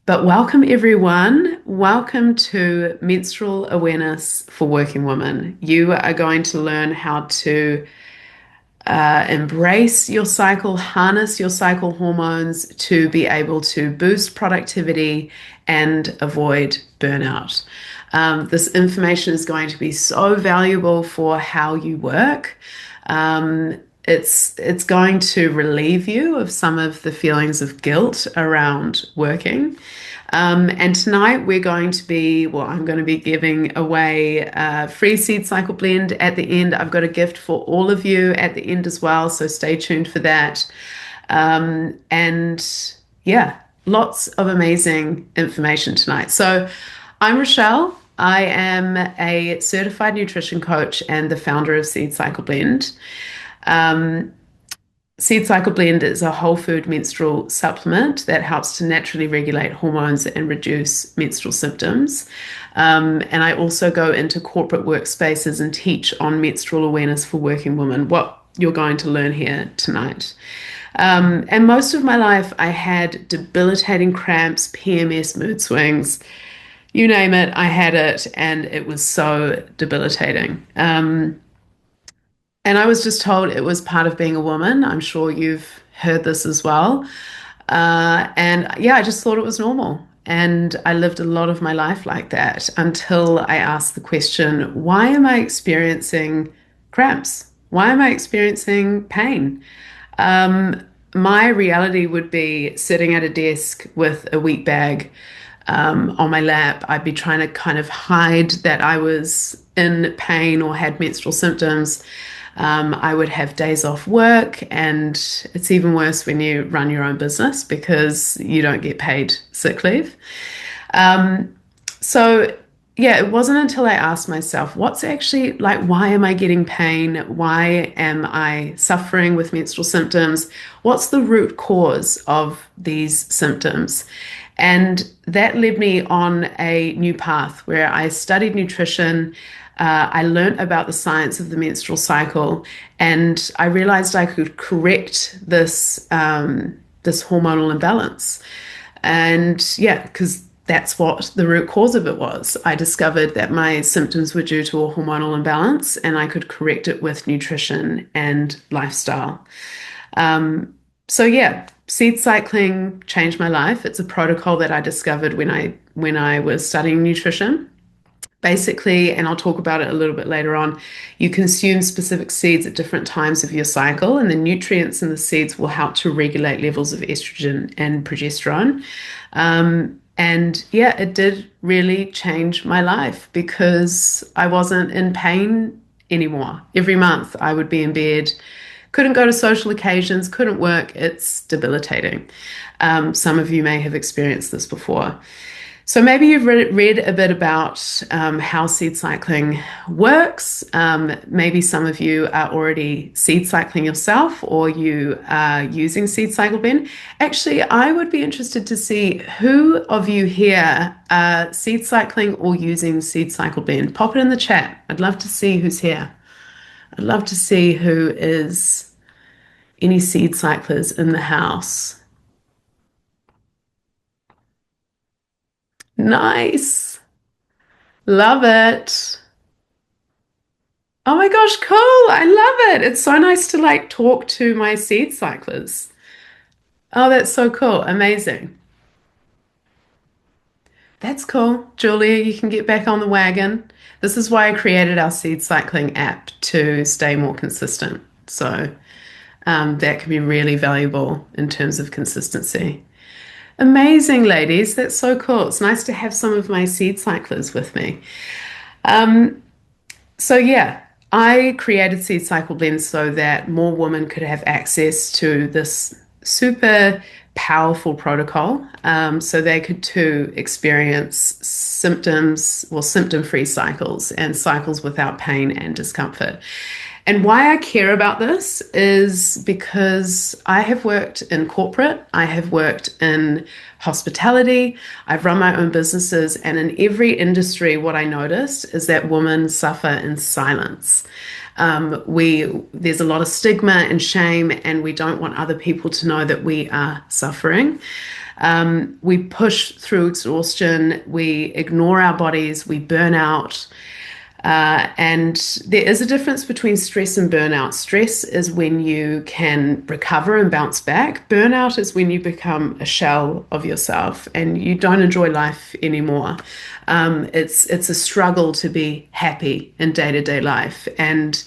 But welcome, everyone. Welcome to Menstrual Awareness for Working Women. You are going to learn how to embrace your cycle, harness your cycle hormones to be able to boost productivity and avoid burnout. This information is going to be so valuable for how you work. It's going to relieve you of some of the feelings of guilt around working. And tonight I'm going to be giving away a free seed cycle blend at the end. I've got a gift for all of you at the end as well, so stay tuned for that. And yeah, lots of amazing information tonight. So I'm Rochelle. I am a certified nutrition coach and the founder of Seed Cycle Blend. Seed Cycle Blend is a whole food menstrual supplement that helps to naturally regulate hormones and reduce menstrual symptoms. And I also go into corporate workspaces and teach on menstrual awareness for working women, what you're going to learn here tonight. And most of my life, I had debilitating cramps, PMS, mood swings, you name it, I had it, and it was so debilitating. And I was just told it was part of being a woman. I'm sure you've heard this as well. And yeah, I just thought it was normal. And I lived a lot of my life like that until I asked the question, why am I experiencing cramps? Why am I experiencing pain? My reality would be sitting at a desk with a wheat bag on my lap. I'd be trying to kind of hide that I was in pain or had menstrual symptoms. I would have days off work, and it's even worse when you run your own business because you don't get paid sick leave. So yeah, it wasn't until I asked myself, what's actually like, why am I getting pain? Why am I suffering with menstrual symptoms? What's the root cause of these symptoms? And that led me on a new path where I studied nutrition. I learned about the science of the menstrual cycle, and I realized I could correct this hormonal imbalance. And yeah, because that's what the root cause of it was. I discovered that my symptoms were due to a hormonal imbalance, and I could correct it with nutrition and lifestyle. So yeah, seed cycling changed my life. It's a protocol that I discovered when I was studying nutrition. Basically, and I'll talk about it a little bit later on, you consume specific seeds at different times of your cycle, and the nutrients in the seeds will help to regulate levels of estrogen and progesterone. And yeah, it did really change my life because I wasn't in pain anymore. Every month I would be in bed, couldn't go to social occasions, couldn't work. It's debilitating. Some of you may have experienced this before. So maybe you've read a bit about how seed cycling works. Maybe some of you are already seed cycling yourself, or you are using Seed Cycle Blend. Actually, I would be interested to see who of you here are seed cycling or using Seed Cycle Blend. Pop it in the chat. I'd love to see who's here. I'd love to see who is any seed cyclers in the house. Nice. Love it. Oh my gosh, cool. I love it. It's so nice to like talk to my seed cyclers. Oh, that's so cool. Amazing. That's cool. Julia, you can get back on the wagon. This is why I created our seed cycling app to stay more consistent. So that can be really valuable in terms of consistency. Amazing, ladies. That's so cool. It's nice to have some of my seed cyclers with me. So yeah, I created Seed Cycle Blend so that more women could have access to this super powerful protocol, so they could too experience symptom-free cycles and cycles without pain and discomfort. And why I care about this is because I have worked in corporate, I have worked in hospitality, I've run my own businesses, and in every industry, what I noticed is that women suffer in silence. There's a lot of stigma and shame, and we don't want other people to know that we are suffering. We push through exhaustion, we ignore our bodies, we burn out. And there is a difference between stress and burnout. Stress is when you can recover and bounce back. Burnout is when you become a shell of yourself and you don't enjoy life anymore. It's a struggle to be happy in day-to-day life. And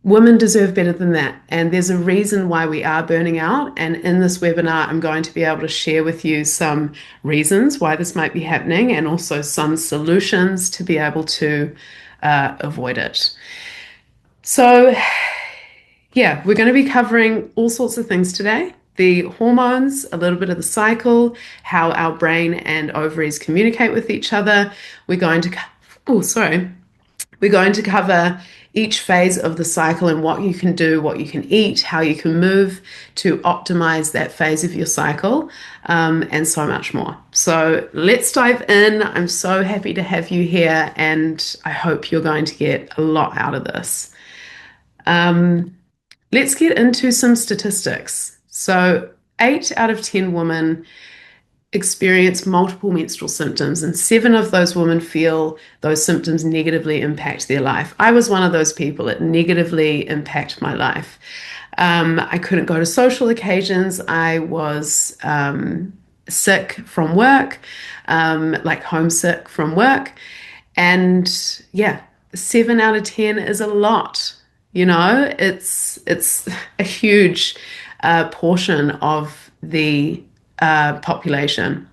women deserve better than that. And there's a reason why we are burning out. And in this webinar, I'm going to be able to share with you some reasons why this might be happening and also some solutions to be able to avoid it. So, yeah, we're going to be covering all sorts of things today. The hormones, a little bit of the cycle, how our brain and ovaries communicate with each other. We're going to, we're going to cover each phase of the cycle and what you can do, what you can eat, how you can move to optimize that phase of your cycle, and so much more. So let's dive in. I'm so happy to have you here, and I hope you're going to get a lot out of this. Let's get into some statistics. So 8 out of 10 women experience multiple menstrual symptoms, and 7 of those women feel those symptoms negatively impact their life. I was one of those people. It negatively impacted my life. I couldn't go to social occasions. I was sick from work, like homesick from work. And yeah, 7 out of 10 is a lot. You know, it's a huge portion of the population.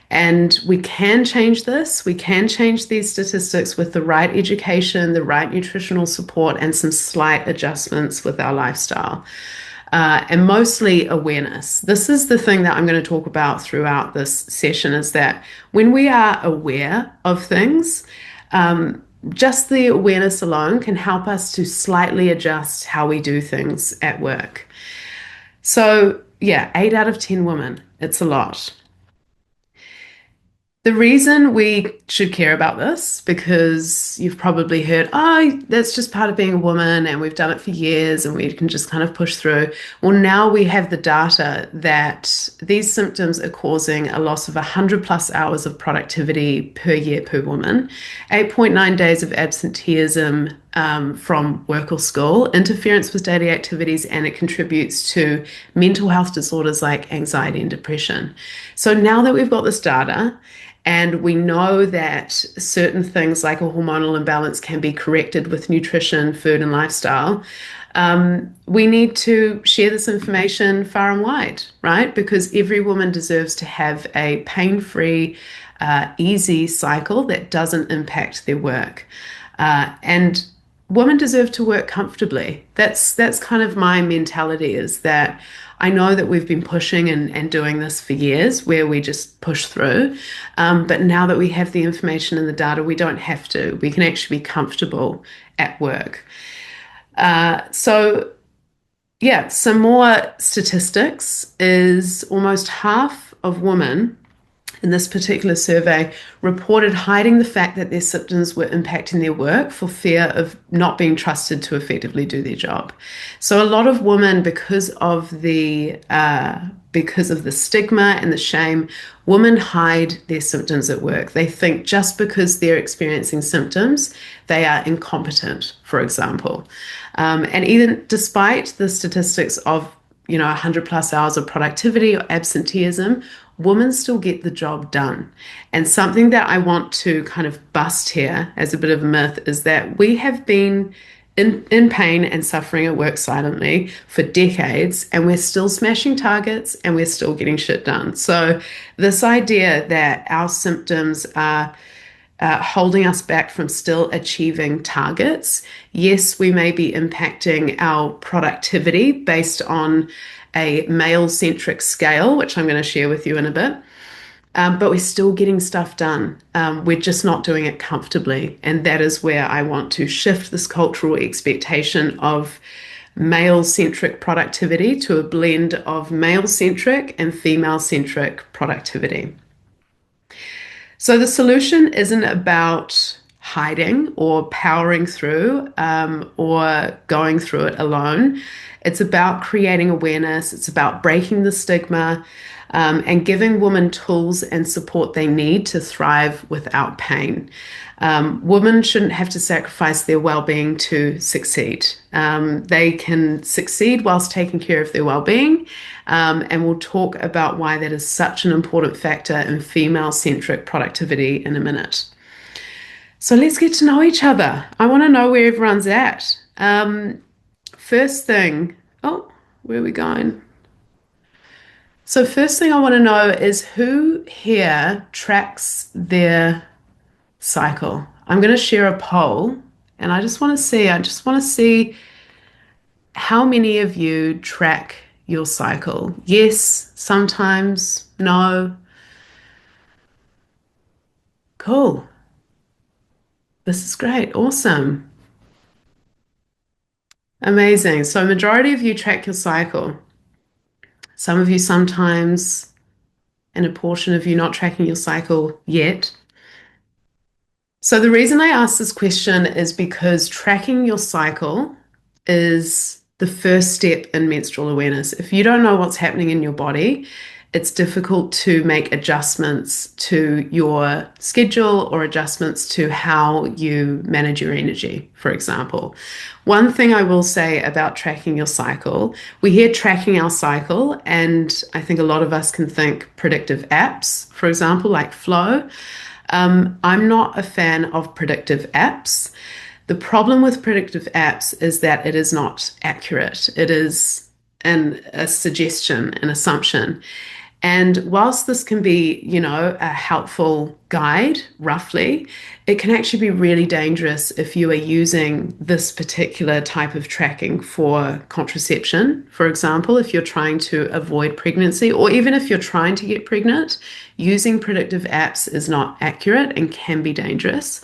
And we can change this. We can change these statistics with the right education, the right nutritional support, and some slight adjustments with our lifestyle. And mostly awareness. This is the thing that I'm going to talk about throughout this session, is that when we are aware of things, just the awareness alone can help us to slightly adjust how we do things at work. So yeah, 8 out of 10 women, it's a lot. The reason we should care about this, because you've probably heard, oh, that's just part of being a woman and we've done it for years and we can just kind of push through. Well, now we have the data that these symptoms are causing a loss of 100 plus hours of productivity per year per woman, 8.9 days of absenteeism from work or school, interference with daily activities, and it contributes to mental health disorders like anxiety and depression. So now that we've got this data, and we know that certain things like a hormonal imbalance can be corrected with nutrition, food, and lifestyle, we need to share this information far and wide, right? Because every woman deserves to have a pain-free, easy cycle that doesn't impact their work. And women deserve to work comfortably. That's kind of my mentality, is that I know that we've been pushing and doing this for years where we just push through. But now that we have the information and the data, we don't have to. We can actually be comfortable at work. So yeah, some more statistics is almost half of women in this particular survey reported hiding the fact that their symptoms were impacting their work for fear of not being trusted to effectively do their job. So a lot of women, because of the stigma and the shame, women hide their symptoms at work. They think just because they're experiencing symptoms, they are incompetent, for example. And even despite the statistics of 100 plus hours of productivity or absenteeism, women still get the job done. And something that I want to kind of bust here as a bit of a myth is that we have been in pain and suffering at work silently for decades, and we're still smashing targets and we're still getting shit done. So this idea that our symptoms are holding us back from still achieving targets. Yes, we may be impacting our productivity based on a male-centric scale, which I'm going to share with you in a bit. But we're still getting stuff done. We're just not doing it comfortably. And that is where I want to shift this cultural expectation of male-centric productivity to a blend of male-centric and female-centric productivity. So the solution isn't about hiding or powering through or going through it alone. It's about creating awareness. It's about breaking the stigma. and giving women tools and support they need to thrive without pain. Women shouldn't have to sacrifice their well-being to succeed. They can succeed whilst taking care of their well-being, and we'll talk about why that is such an important factor in female-centric productivity in a minute. So let's get to know each other. I want to know where everyone's at. First thing, oh, where are we going? So first thing I want to know is who here tracks their cycle. I'm going to share a poll and I just want to see how many of you track your cycle. Yes, sometimes, no. Cool. This is great. Awesome. Amazing. So majority of you track your cycle. Some of you sometimes, and a portion of you not tracking your cycle yet. So the reason I ask this question is because tracking your cycle is the first step in menstrual awareness. If you don't know what's happening in your body, it's difficult to make adjustments to your schedule or adjustments to how you manage your energy, for example. One thing I will say about tracking your cycle, we hear tracking our cycle, and I think a lot of us can think predictive apps, for example, like Flow. I'm not a fan of predictive apps. The problem with predictive apps is that it is not accurate. It is a suggestion, an assumption. And whilst this can be, a helpful guide, roughly, it can actually be really dangerous if you are using this particular type of tracking for contraception. For example, if you're trying to avoid pregnancy, or even if you're trying to get pregnant, using predictive apps is not accurate and can be dangerous.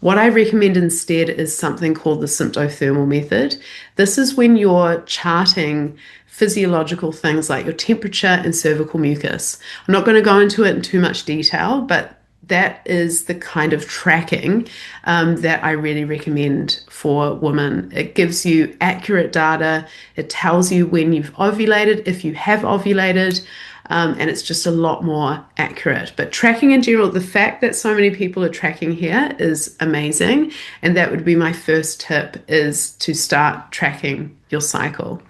What I recommend instead is something called the symptothermal method. This is when you're charting physiological things like your temperature and cervical mucus. I'm not going to go into it in too much detail, but that is the kind of tracking that I really recommend for women. It gives you accurate data. It tells you when you've ovulated, if you have ovulated, and it's just a lot more accurate. But tracking in general, the fact that so many people are tracking here is amazing. And that would be my first tip, is to start tracking your cycle.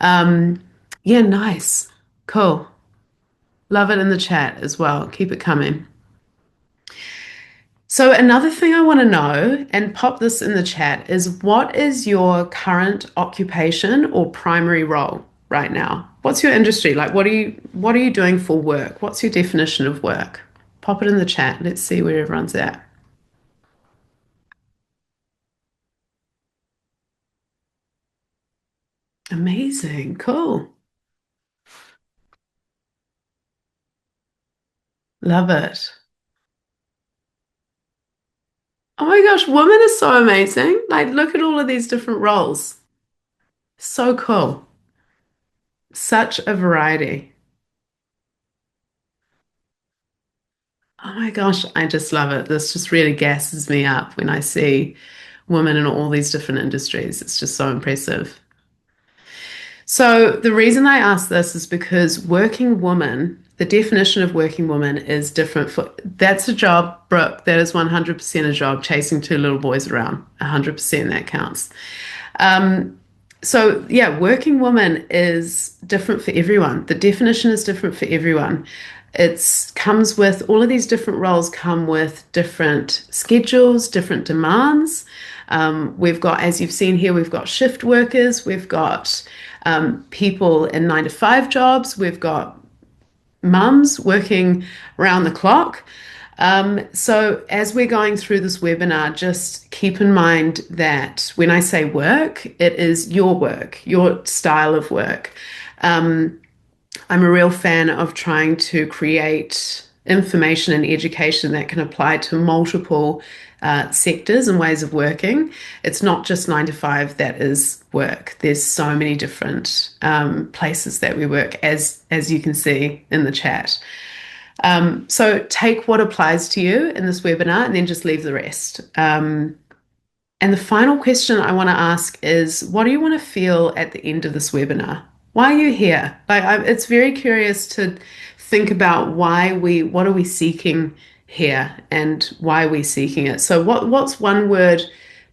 Yeah, nice. Cool. Love it in the chat as well. Keep it coming. So another thing I want to know, and pop this in the chat, is what is your current occupation or primary role right now? What's your industry? Like what are you doing for work? What's your definition of work? Pop it in the chat. Let's see where everyone's at. Amazing. Cool. Love it. Oh my gosh, women are so amazing. Like, look at all of these different roles. So cool. Such a variety. Oh my gosh, I just love it. This just really gasses me up when I see women in all these different industries. It's just so impressive. So the reason I ask this is because working woman, the definition of working woman is different for, that's a job, Brooke, that is 100% a job, chasing two little boys around. 100% that counts. So yeah, working woman is different for everyone. The definition is different for everyone. It's comes with all of these different roles come with different schedules, different demands. We've got, as you've seen here, we've got shift workers, we've got people in 9 to 5 jobs, we've got mums working around the clock. So as we're going through this webinar, just keep in mind that when I say work, it is your work, your style of work. I'm a real fan of trying to create information and education that can apply to multiple sectors and ways of working. It's not just 9 to 5 that is work. There's so many different places that we work, as you can see in the chat. So take what applies to you in this webinar and then just leave the rest. And the final question I want to ask is, what do you want to feel at the end of this webinar? Why are you here? It's very curious to think about what are we seeking here and why are we seeking it? So what's one word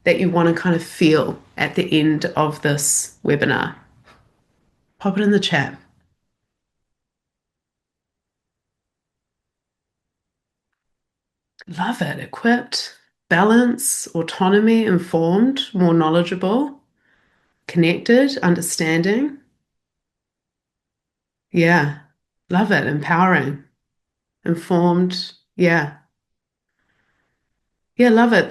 that you want to kind of feel at the end of this webinar? Pop it in the chat. Love it. Equipped, balance, autonomy, informed, more knowledgeable, connected, understanding. Yeah. Love it. Empowering, informed. Yeah. Yeah, love it.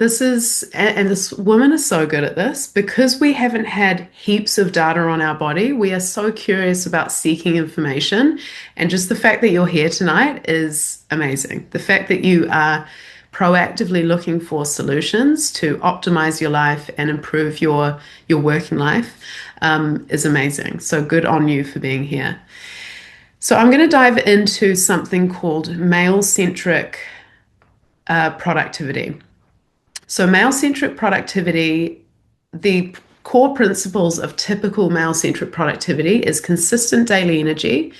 And this woman is so good at this because we haven't had heaps of data on our body. We are so curious about seeking information. And just the fact that you're here tonight is amazing. The fact that you are proactively looking for solutions to optimize your life and improve your working life, is amazing. So good on you for being here. So I'm going to dive into something called male-centric productivity. So, male centric productivity, the core principles of typical male centric productivity is consistent daily energy,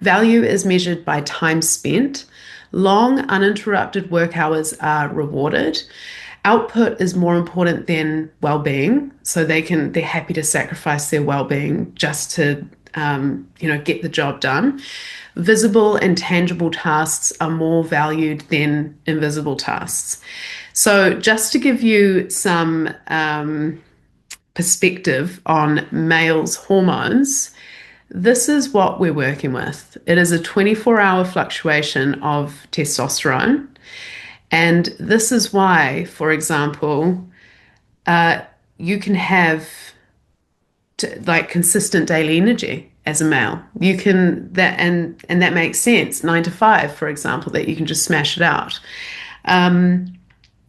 value is measured by time spent, long uninterrupted work hours are rewarded, output is more important than well-being, so they're happy to sacrifice their well-being just to get the job done. Visible and tangible tasks are more valued than invisible tasks. So, just to give you some perspective on males' hormones, this is what we're working with. It is a 24-hour fluctuation of testosterone. And this is why, for example, you can have like consistent daily energy as a male. You can that and that makes sense. 9 to 5, for example, that you can just smash it out.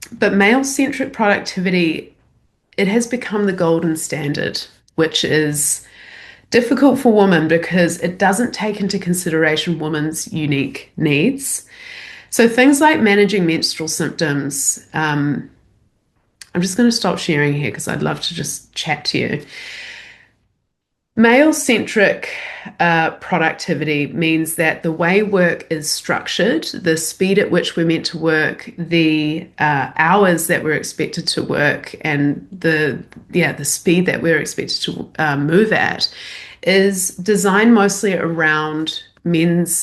But male-centric productivity, it has become the golden standard, which is difficult for women because it doesn't take into consideration women's unique needs. So things like managing menstrual symptoms. I'm just going to stop sharing here because I'd love to just chat to you. Male-centric productivity means that the way work is structured, the speed at which we're meant to work, the hours that we're expected to work, and the speed that we're expected to move at, is designed mostly around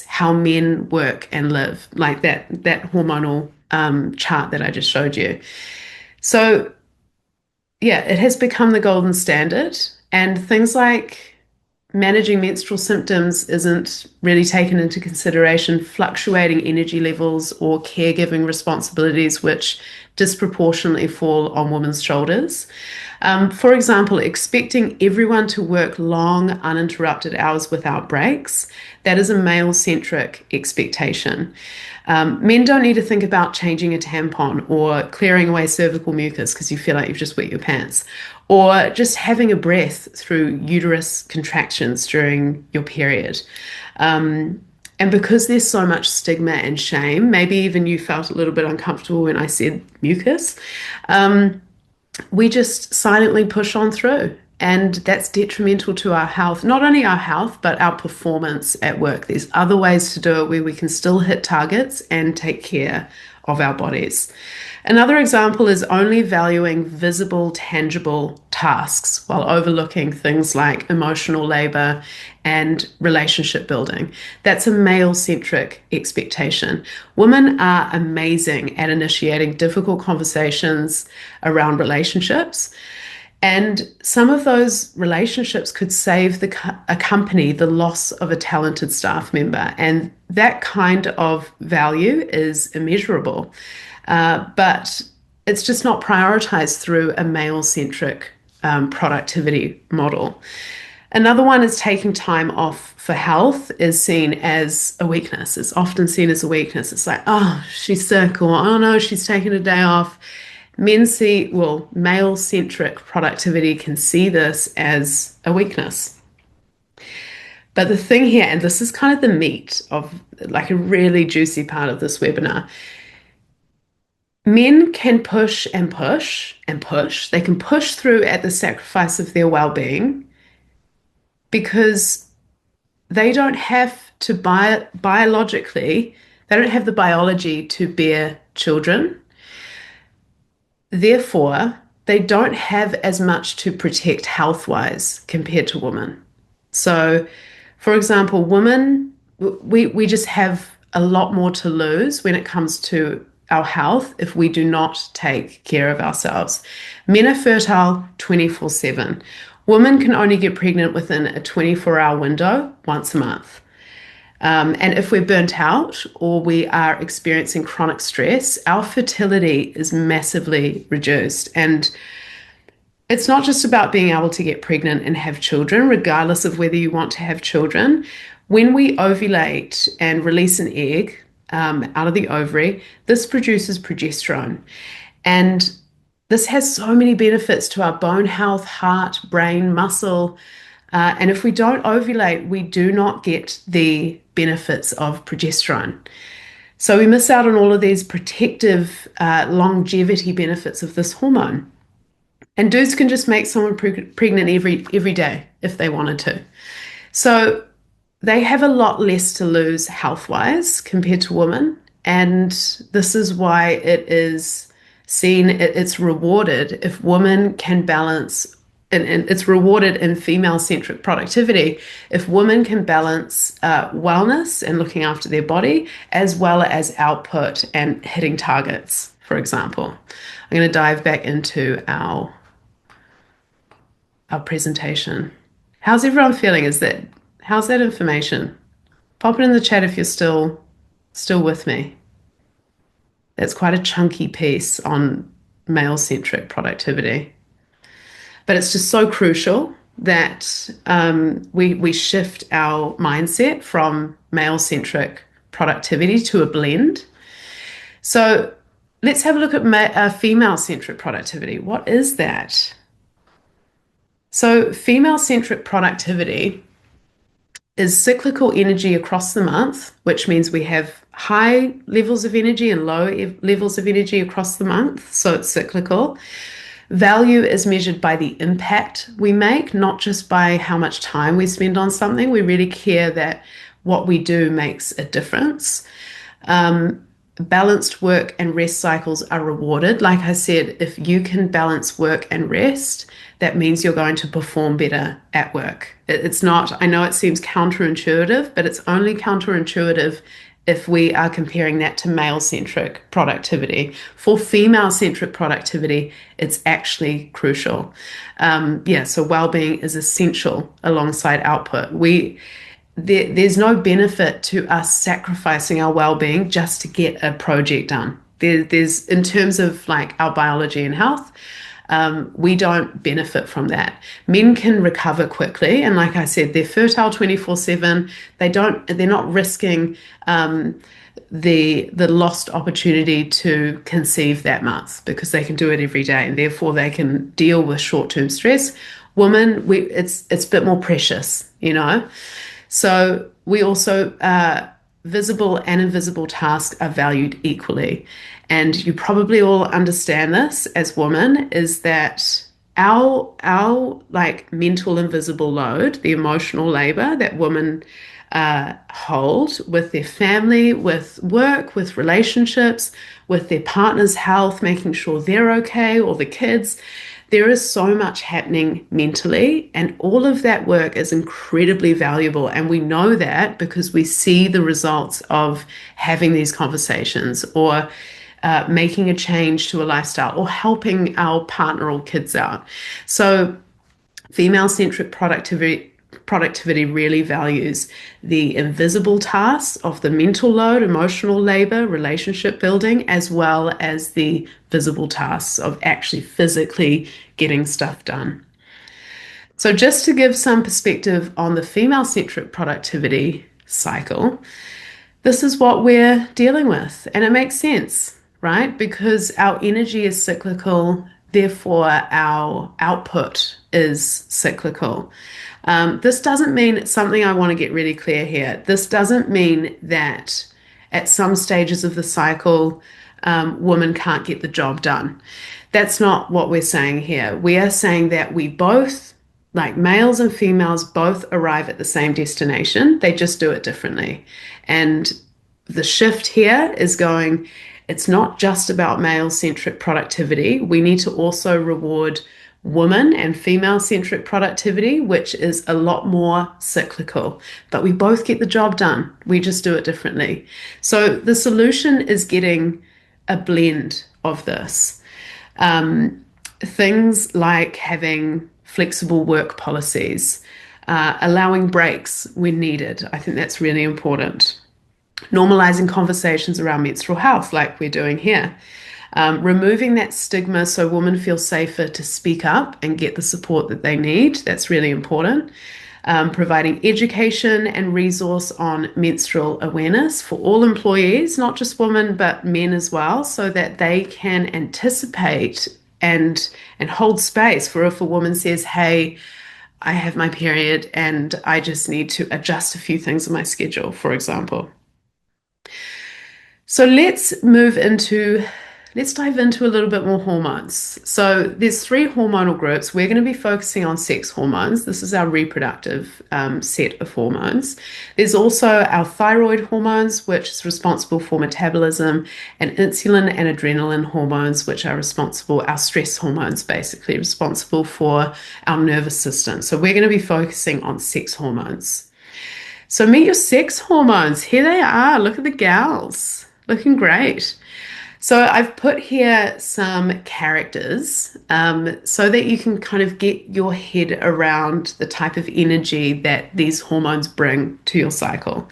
how men work and live, like that hormonal chart that I just showed you. So yeah, it has become the golden standard, and things like managing menstrual symptoms isn't really taken into consideration, fluctuating energy levels or caregiving responsibilities, which disproportionately fall on women's shoulders. For example, expecting everyone to work long, uninterrupted hours without breaks, that is a male-centric expectation. Men don't need to think about changing a tampon or clearing away cervical mucus because you feel like you've just wet your pants, or just having a breath through uterus contractions during your period. And because there's so much stigma and shame, maybe even you felt a little bit uncomfortable when I said mucus, we just silently push on through. And that's detrimental to our health, not only our health, but our performance at work. There's other ways to do it where we can still hit targets and take care of our bodies. Another example is only valuing visible, tangible tasks while overlooking things like emotional labor and relationship building. That's a male-centric expectation. Women are amazing at initiating difficult conversations around relationships. And some of those relationships could save a company the loss of a talented staff member. And that kind of value is immeasurable. But it's just not prioritized through a male-centric productivity model. Another one is taking time off for health is seen as a weakness. It's often seen as a weakness. It's like, oh, she's sick, or oh no, she's taking a day off. Male-centric productivity can see this as a weakness. But the thing here, and this is kind of the meat of like a really juicy part of this webinar, men can push and push and push. They can push through at the sacrifice of their well-being because they don't have to biologically, they don't have the biology to bear children. Therefore, they don't have as much to protect health-wise compared to women. So, for example, women, we just have a lot more to lose when it comes to our health if we do not take care of ourselves. Men are fertile 24/7. Women can only get pregnant within a 24-hour window once a month. And if we're burnt out or we are experiencing chronic stress, our fertility is massively reduced. And it's not just about being able to get pregnant and have children, regardless of whether you want to have children. When we ovulate and release an egg out of the ovary, this produces progesterone. And this has so many benefits to our bone health, heart, brain, muscle. And if we don't ovulate, we do not get the benefits of progesterone. So we miss out on all of these protective longevity benefits of this hormone. And dudes can just make someone pregnant every day if they wanted to. So they have a lot less to lose health-wise compared to women. And this is why it is seen, it's rewarded if women can balance, and it's rewarded in female-centric productivity if women can balance wellness and looking after their body as well as output and hitting targets, for example. I'm going to dive back into our presentation. How's everyone feeling? How's that information? Pop it in the chat if you're still with me. That's quite a chunky piece on male-centric productivity. But it's just so crucial that we shift our mindset from male-centric productivity to a blend. So let's have a look at female-centric productivity. What is that? So female-centric productivity is cyclical energy across the month, which means we have high levels of energy and low levels of energy across the month. So it's cyclical. Value is measured by the impact we make, not just by how much time we spend on something. We really care that what we do makes a difference. Balanced work and rest cycles are rewarded. Like I said, if you can balance work and rest, that means you're going to perform better at work. It's not, I know it seems counterintuitive, but it's only counterintuitive if we are comparing that to male-centric productivity. For female-centric productivity, it's actually crucial. So well-being is essential alongside output. There's no benefit to us sacrificing our well-being just to get a project done. There's in terms of like our biology and health, we don't benefit from that. Men can recover quickly, and like I said, they're fertile 24/7. They're not risking the lost opportunity to conceive that month because they can do it every day, and therefore they can deal with short-term stress. Women, it's a bit more precious, you know. So we also visible and invisible tasks are valued equally. And you probably all understand this as women, is that our like mental invisible load, the emotional labor that women hold with their family, with work, with relationships, with their partner's health, making sure they're okay, or the kids. There is so much happening mentally, and all of that work is incredibly valuable. And we know that because we see the results of having these conversations or making a change to a lifestyle or helping our partner or kids out. So female-centric productivity really values the invisible tasks of the mental load, emotional labor, relationship building, as well as the visible tasks of actually physically getting stuff done. So just to give some perspective on the female-centric productivity cycle, this is what we're dealing with. And it makes sense, right? Because our energy is cyclical, therefore our output is cyclical. This doesn't mean, it's something I want to get really clear here. This doesn't mean that at some stages of the cycle, women can't get the job done. That's not what we're saying here. We are saying that we both Like males and females both arrive at the same destination, they just do it differently. And the shift here is going, it's not just about male-centric productivity. We need to also reward woman and female-centric productivity, which is a lot more cyclical. But we both get the job done. We just do it differently. So the solution is getting a blend of this. Things like having flexible work policies, allowing breaks when needed. I think that's really important. Normalizing conversations around menstrual health, like we're doing here. Removing that stigma so women feel safer to speak up and get the support that they need. That's really important. Providing education and resource on menstrual awareness for all employees, not just women, but men as well, so that they can anticipate and hold space for if a woman says, hey, I have my period and I just need to adjust a few things in my schedule, for example. So let's dive into a little bit more hormones. So there's three hormonal groups. We're going to be focusing on sex hormones. This is our reproductive set of hormones. There's also our thyroid hormones, which is responsible for metabolism, and insulin and adrenaline hormones, which are responsible, our stress hormones, basically responsible for our nervous system. So we're going to be focusing on sex hormones. So meet your sex hormones. Here they are. Look at the gals. Looking great. So I've put here some characters so that you can kind of get your head around the type of energy that these hormones bring to your cycle.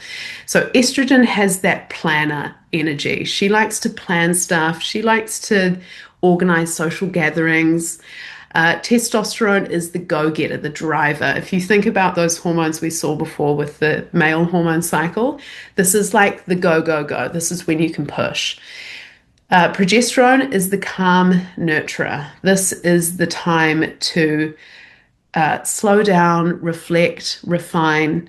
So estrogen has that planner energy. She likes to plan stuff. She likes to organize social gatherings. Testosterone is the go-getter, the driver. If you think about those hormones we saw before with the male hormone cycle, this is like the go, go, go. This is when you can push. Progesterone is the calm nurturer. This is the time to slow down, reflect, refine.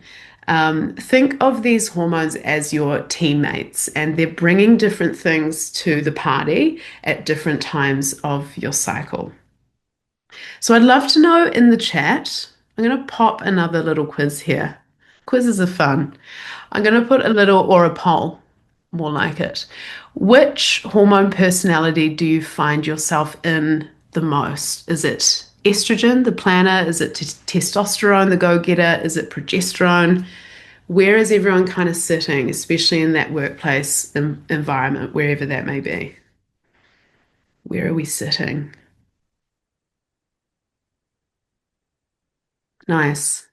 Think of these hormones as your teammates, and they're bringing different things to the party at different times of your cycle. So I'd love to know in the chat. I'm going to pop another little quiz here. Quizzes are fun. I'm going to put a little, or a poll, more like it. Which hormone personality do you find yourself in the most? Is it estrogen, the planner? Is it testosterone, the go-getter? Is it progesterone? Where is everyone kind of sitting, especially in that workplace environment, wherever that may be? Where are we sitting? Nice.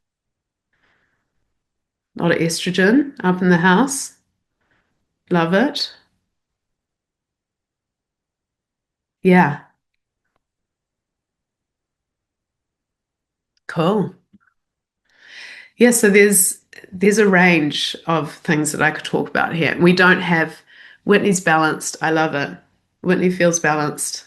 A lot of estrogen up in the house. Love it. Yeah, cool. Yeah, so there's a range of things that I could talk about here. We don't have Whitney's balanced. I love it. Whitney feels balanced.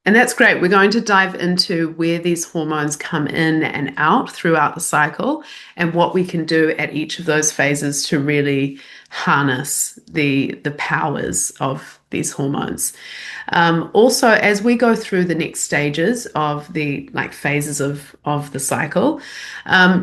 And that's great. We're going to dive into where these hormones come in and out throughout the cycle and what we can do at each of those phases to really harness the powers of these hormones. Also, as we go through the next stages of the like phases of the cycle,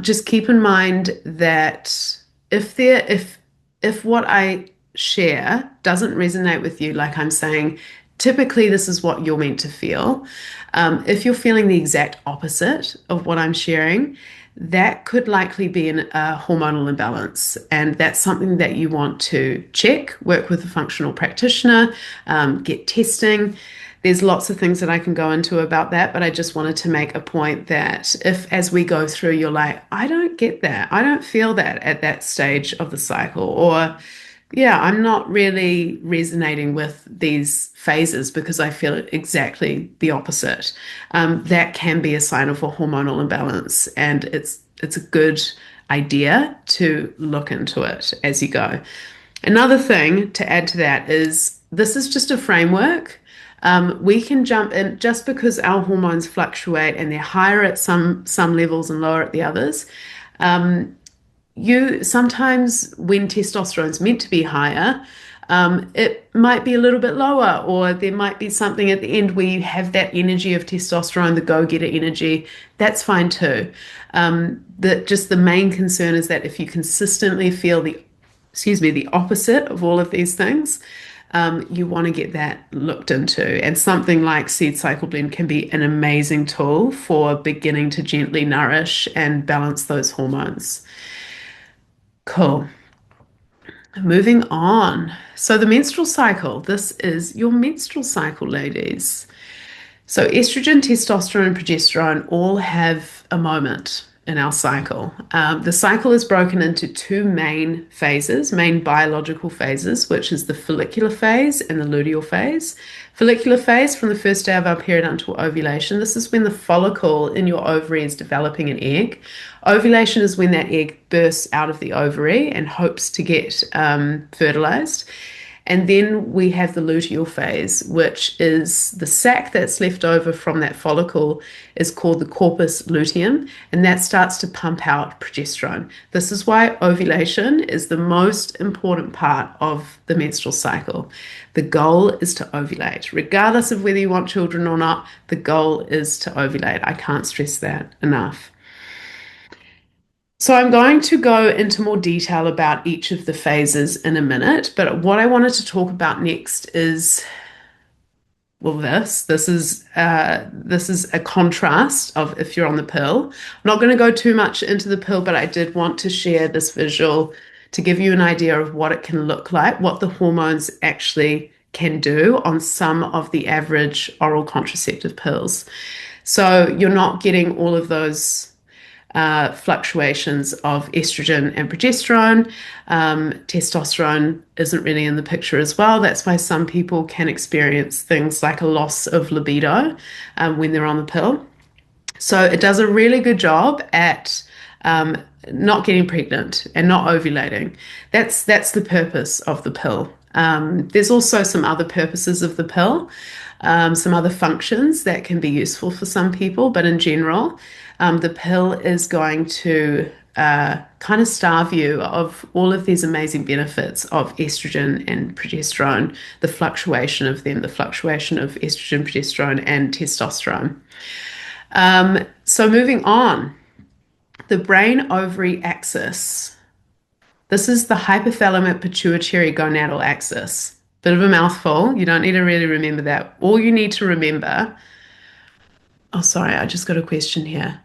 just keep in mind that if what I share doesn't resonate with you, like I'm saying, typically this is what you're meant to feel. If you're feeling the exact opposite of what I'm sharing, that could likely be a hormonal imbalance. And that's something that you want to check, work with a functional practitioner, get testing. There's lots of things that I can go into about that, but I just wanted to make a point that if, as we go through, you're like, I don't get that, I don't feel that at that stage of the cycle, or yeah, I'm not really resonating with these phases because I feel exactly the opposite. That can be a sign of a hormonal imbalance, and it's a good idea to look into it as you go. Another thing to add to that is this is just a framework. We can jump in just because our hormones fluctuate and they're higher at some levels and lower at the others. You sometimes, when testosterone is meant to be higher, It might be a little bit lower, or there might be something at the end where you have that energy of testosterone, the go-getter energy. That's fine too. Just the main concern is that if you consistently feel the opposite of all of these things, you want to get that looked into. And something like Seed Cycle Blend can be an amazing tool for beginning to gently nourish and balance those hormones. Cool. Moving on. So, the menstrual cycle. This is your menstrual cycle, ladies. So, estrogen, testosterone, and progesterone all have a moment in our cycle. The cycle is broken into two main phases, main biological phases, which is the follicular phase and the luteal phase. Follicular phase from the first day of our period until ovulation. This is when the follicle in your ovary is developing an egg. Ovulation is when that egg bursts out of the ovary and hopes to get fertilized. And then we have the luteal phase, which is the sac that's left over from that follicle is called the corpus luteum, and that starts to pump out progesterone. This is why ovulation is the most important part of the menstrual cycle. The goal is to ovulate. Regardless of whether you want children or not, the goal is to ovulate. I can't stress that enough. So I'm going to go into more detail about each of the phases in a minute, but what I wanted to talk about next is, well, this is a contrast of if you're on the pill. I'm not going to go too much into the pill, but I did want to share this visual to give you an idea of what it can look like, what the hormones actually can do on some of the average oral contraceptive pills. So you're not getting all of those fluctuations of estrogen and progesterone. Testosterone isn't really in the picture as well. That's why some people can experience things like a loss of libido when they're on the pill. So it does a really good job at not getting pregnant and not ovulating. That's the purpose of the pill. There's also some other purposes of the pill, some other functions that can be useful for some people, but in general, the pill is going to kind of starve you of all of these amazing benefits of estrogen and progesterone, the fluctuation of them, the fluctuation of estrogen, progesterone, and testosterone. So moving on, the brain-ovary axis. This is the hypothalamic pituitary gonadal axis. Bit of a mouthful. You don't need to really remember that. All you need to remember. Oh, sorry, I just got a question here.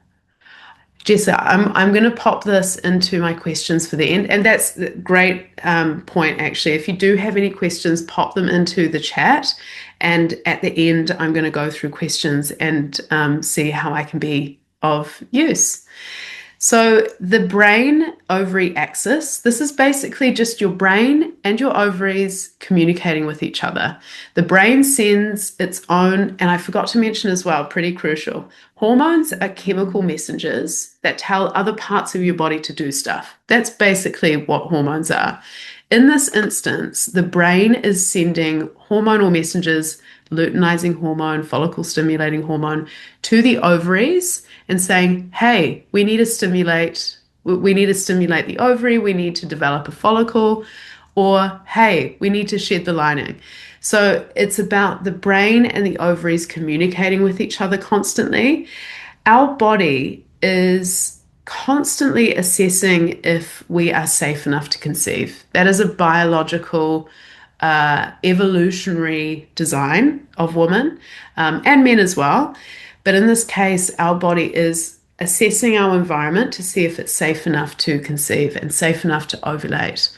Jessa, I'm going to pop this into my questions for the end, and that's a great point actually. If you do have any questions, pop them into the chat, and at the end, I'm going to go through questions and see how I can be of use. So the brain ovary axis, this is basically just your brain and your ovaries communicating with each other. The brain sends its own, and I forgot to mention as well, pretty crucial, hormones are chemical messengers that tell other parts of your body to do stuff. That's basically what hormones are. In this instance, the brain is sending hormonal messengers, luteinizing hormone, follicle stimulating hormone, to the ovaries and saying, hey, we need to stimulate the ovary, we need to develop a follicle, or hey, we need to shed the lining. So it's about the brain and the ovaries communicating with each other constantly. Our body is constantly assessing if we are safe enough to conceive. That is a biological evolutionary design of women and men as well. But in this case, our body is assessing our environment to see if it's safe enough to conceive and safe enough to ovulate.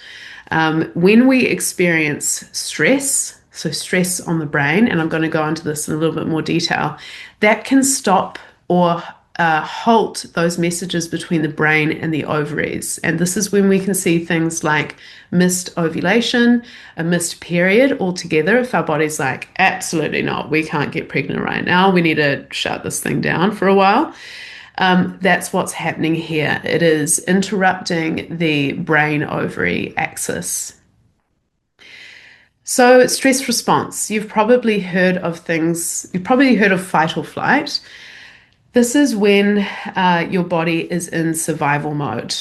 When we experience stress, so stress on the brain, and I'm going to go into this in a little bit more detail, that can stop or halt those messages between the brain and the ovaries. And this is when we can see things like missed ovulation, a missed period altogether. If our body's like, absolutely not, we can't get pregnant right now, we need to shut this thing down for a while. That's what's happening here. It is interrupting the brain-ovary axis. So stress response, you've probably heard of fight or flight. This is when your body is in survival mode.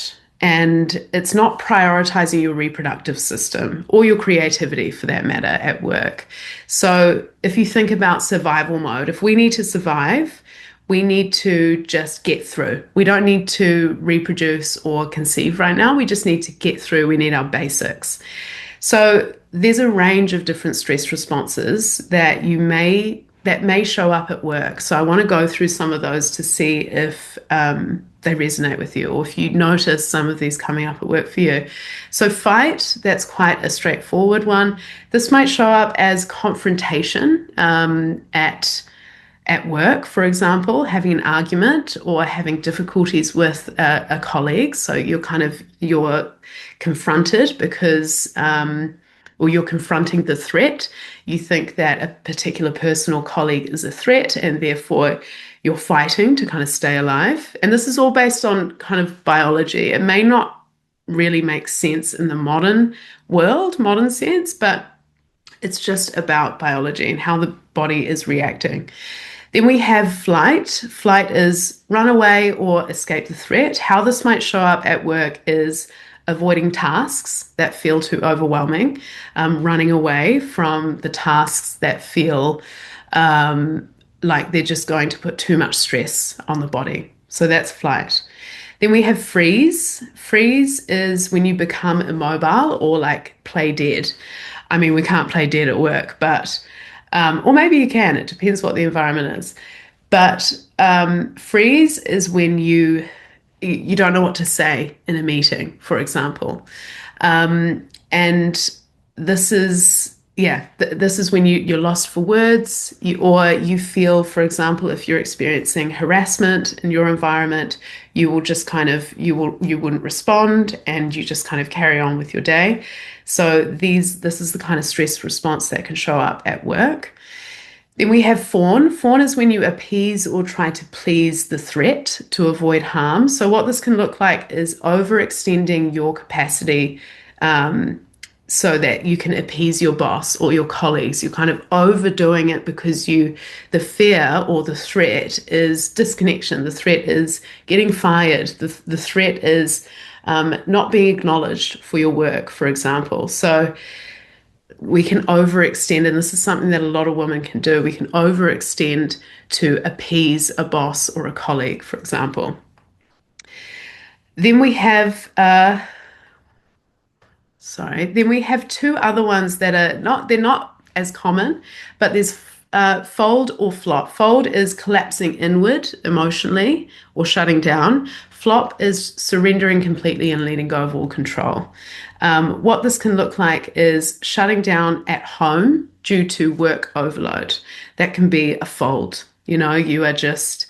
and it's not prioritizing your reproductive system or your creativity for that matter at work. So if you think about survival mode, if we need to survive, we need to just get through. We don't need to reproduce or conceive right now. We just need to get through. We need our basics. So there's a range of different stress responses that may show up at work. So I want to go through some of those to see if they resonate with you or if you notice some of these coming up at work for you. So fight, that's quite a straightforward one. This might show up as confrontation at work, for example, having an argument or having difficulties with a colleague. So you're confronted because or you're confronting the threat. You think that a particular person or colleague is a threat, and therefore you're fighting to kind of stay alive. And this is all based on kind of biology. It may not really make sense in the modern world, modern sense, but it's just about biology and how the body is reacting. Then we have flight. Flight is run away or escape the threat. How this might show up at work is avoiding tasks that feel too overwhelming, running away from the tasks that feel like they're just going to put too much stress on the body. So that's flight. Then we have freeze. Freeze is when you become immobile or like play dead. I mean, we can't play dead at work, but or maybe you can. It depends what the environment is. But freeze is when you don't know what to say in a meeting, for example. And this is, yeah, this is when you're lost for words, or you feel, for example, if you're experiencing harassment in your environment, you will just kind of, you wouldn't respond and you just kind of carry on with your day. So this is the kind of stress response that can show up at work. Then we have fawn. Fawn is when you appease or try to please the threat to avoid harm. So what this can look like is overextending your capacity so that you can appease your boss or your colleagues. You're kind of overdoing it because the fear or the threat is disconnection. The threat is getting fired. The threat is not being acknowledged for your work, for example. So we can overextend, and this is something that a lot of women can do. We can overextend to appease a boss or a colleague, for example. Then we have, then we have two other ones that they're not as common, but there's fold or flop. Fold is collapsing inward emotionally or shutting down. Flop is surrendering completely and letting go of all control. What this can look like is shutting down at home due to work overload. That can be a fold. You are just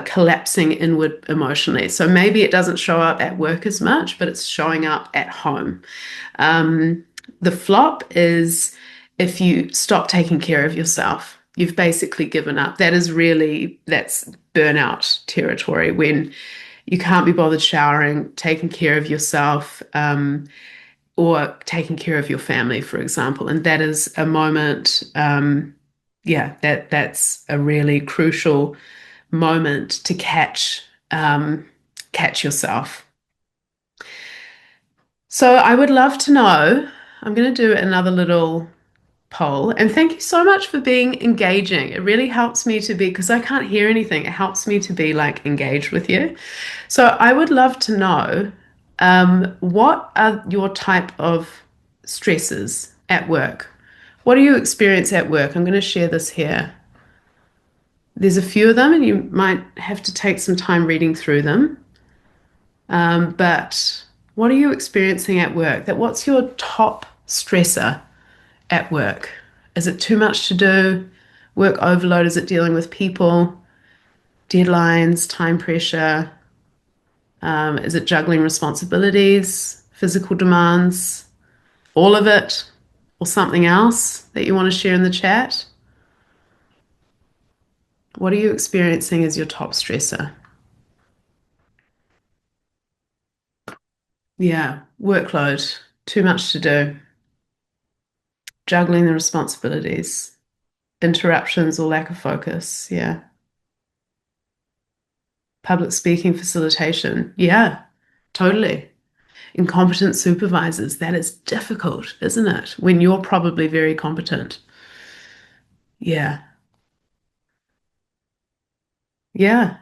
collapsing inward emotionally. So maybe it doesn't show up at work as much, but it's showing up at home. The flop is if you stop taking care of yourself. You've basically given up. That's burnout territory, when you can't be bothered showering, taking care of yourself, or taking care of your family, for example. And that is a moment, that's a really crucial moment to catch yourself. So I would love to know, I'm going to do another little poll, and thank you so much for being engaging. It really helps me to be, because I can't hear anything, it helps me to be like engaged with you. So I would love to know, what are your type of stresses at work? What do you experience at work? I'm going to share this here. There's a few of them, and you might have to take some time reading through them. But what are you experiencing at work? What's your top stressor at work? Is it too much to do? Work overload? Is it dealing with people? Deadlines, time pressure? Is it juggling responsibilities, physical demands, all of it, or something else that you want to share in the chat? What are you experiencing as your top stressor? Yeah, workload, too much to do, juggling the responsibilities, interruptions or lack of focus. Yeah. Public speaking, facilitation. Yeah, totally. incompetent supervisors. That is difficult, isn't it? When you're probably very competent. Yeah. Yeah.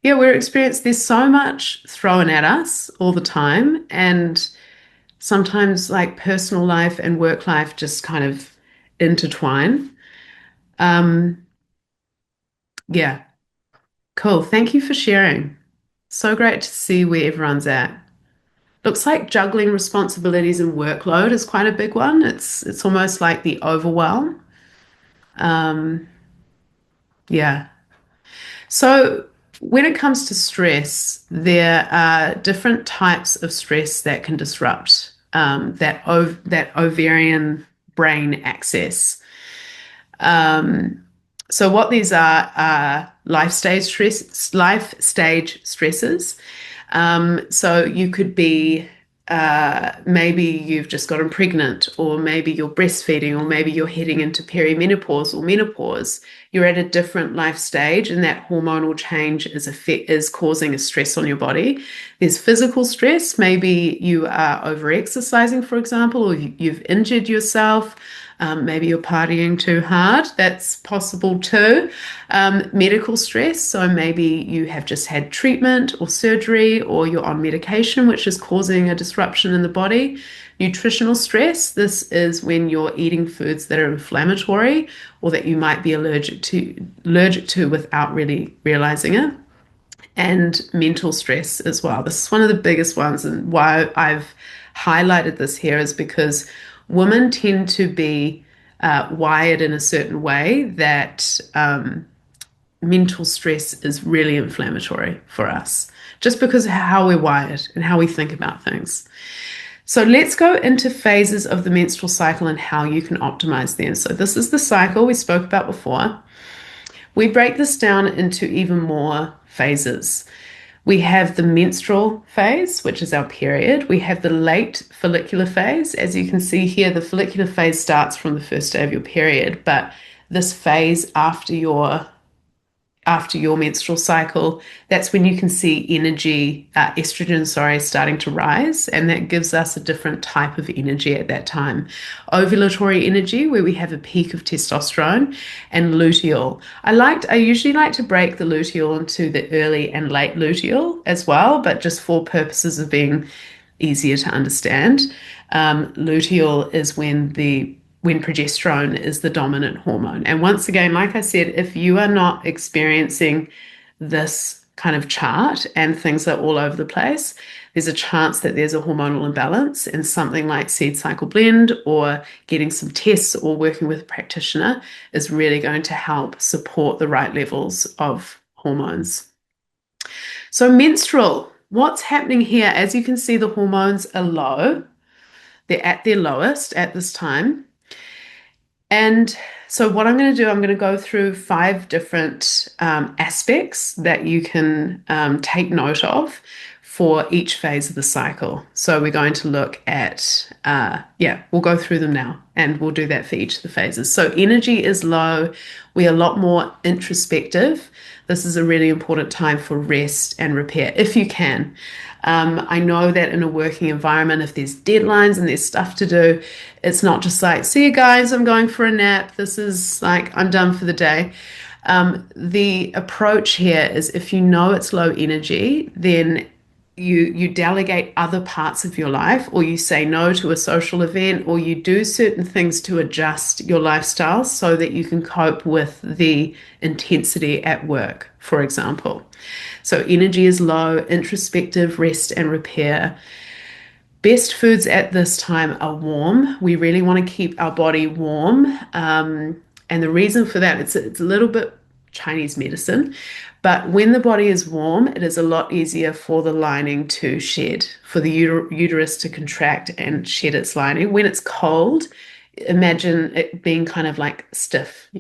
Yeah, we're experienced. There's so much thrown at us all the time. And sometimes, like, personal life and work life just kind of intertwine. Um, yeah, cool. Thank you for sharing. So great to see where everyone's at. Looks like juggling responsibilities and workload is quite a big one. It's almost like the overwhelm. Um, yeah. So when it comes to stress, there are different types of stress that can disrupt that ovarian brain axis. Um, so what these are life stage stresses. So you could be maybe you've just gotten pregnant, or maybe you're breastfeeding, or maybe you're heading into perimenopause or menopause. You're at a different life stage, and that hormonal change is causing a stress on your body. There's physical stress. Maybe you are over exercising, for example, or you've injured yourself. Maybe you're partying too hard. That's possible too. Medical stress. So maybe you have just had treatment or surgery, or you're on medication, which is causing a disruption in the body. Nutritional stress. This is when you're eating foods that are inflammatory or that you might be allergic to without really realizing it. And mental stress as well. This is one of the biggest ones, and why I've highlighted this here is because women tend to be wired in a certain way that mental stress is really inflammatory for us, just because of how we're wired and how we think about things. So let's go into phases of the menstrual cycle and how you can optimize them. So this is the cycle we spoke about before. We break this down into even more phases. We have the menstrual phase, which is our period. We have the late follicular phase. As you can see here, the follicular phase starts from the first day of your period, but this phase after your menstrual cycle, that's when you can see estrogen, starting to rise, and that gives us a different type of energy at that time. Ovulatory energy, where we have a peak of testosterone, and luteal. I usually like to break the luteal into the early and late luteal as well, but just for purposes of being easier to understand. Luteal is when progesterone is the dominant hormone. And once again, like I said, if you are not experiencing this kind of chart and things are all over the place, there's a chance that there's a hormonal imbalance, and something like seed cycle blend or getting some tests or working with a practitioner is really going to help support the right levels of hormones. So menstrual, what's happening here? As you can see, the hormones are low. They're at their lowest at this time. And so what I'm going to do, I'm going to go through 5 different aspects that you can take note of for each phase of the cycle. So we're going to look at, we'll go through them now, and we'll do that for each of the phases. So energy is low. We're a lot more introspective. This is a really important time for rest and repair, if you can. I know that in a working environment, if there's deadlines and there's stuff to do, it's not just like, see you guys, I'm going for a nap. This is like, I'm done for the day. The approach here is, if you know it's low energy, then you delegate other parts of your life, or you say no to a social event, or you do certain things to adjust your lifestyle so that you can cope with the intensity at work, for example. So energy is low, introspective, rest and repair. Best foods at this time are warm. We really want to keep our body warm. And the reason for that, it's a little bit Chinese medicine, but when the body is warm, it is a lot easier for the lining to shed, for the uterus to contract and shed its lining. When it's cold, imagine it being kind of like stiff,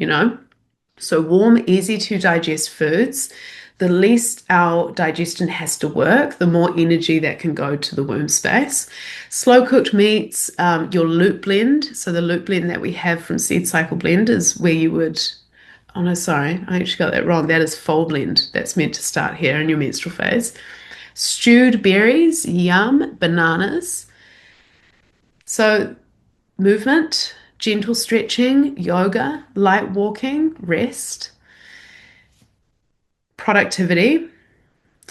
So warm, easy to digest foods. The least our digestion has to work, the more energy that can go to the womb space. Slow cooked meats, your loop blend. So the loop blend that we have from Seed Cycle Blend is where you would, oh no, sorry, I actually got that wrong. That is Foal Blend. That's meant to start here in your menstrual phase. Stewed berries, yum, bananas. So movement, gentle stretching, yoga, light walking, rest, productivity.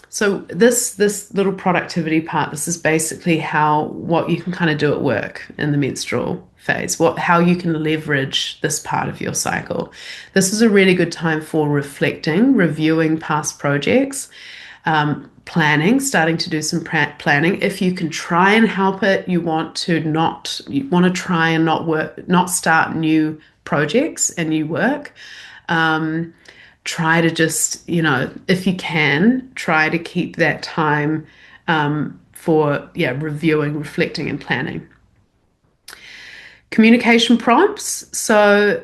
So this little productivity part, this is basically how what you can kind of do at work in the menstrual phase, what how you can leverage this part of your cycle. This is a really good time for reflecting, reviewing past projects, planning, starting to do some planning. If you can try and help it, you want to try and not start new projects and new work. Try to just, if you can, try to keep that time for, yeah, reviewing, reflecting, and planning. Communication prompts. So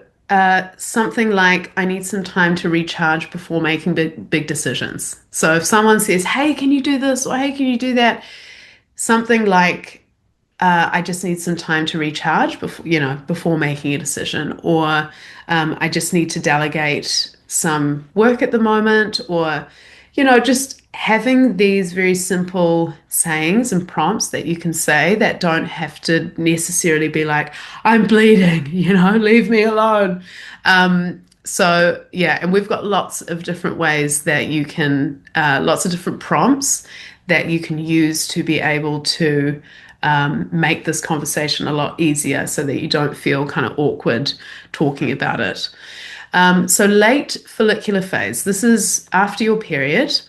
something like, I need some time to recharge before making big decisions. So if someone says, hey, can you do this? Or hey, can you do that? Something like, I just need some time to recharge before making a decision, or I just need to delegate some work at the moment, or just having these very simple sayings and prompts that you can say that don't have to necessarily be like, I'm bleeding, leave me alone. So yeah, and we've got lots of different ways that you can, lots of different prompts that you can use to be able to make this conversation a lot easier so that you don't feel kind of awkward talking about it. So late follicular phase, this is after your period.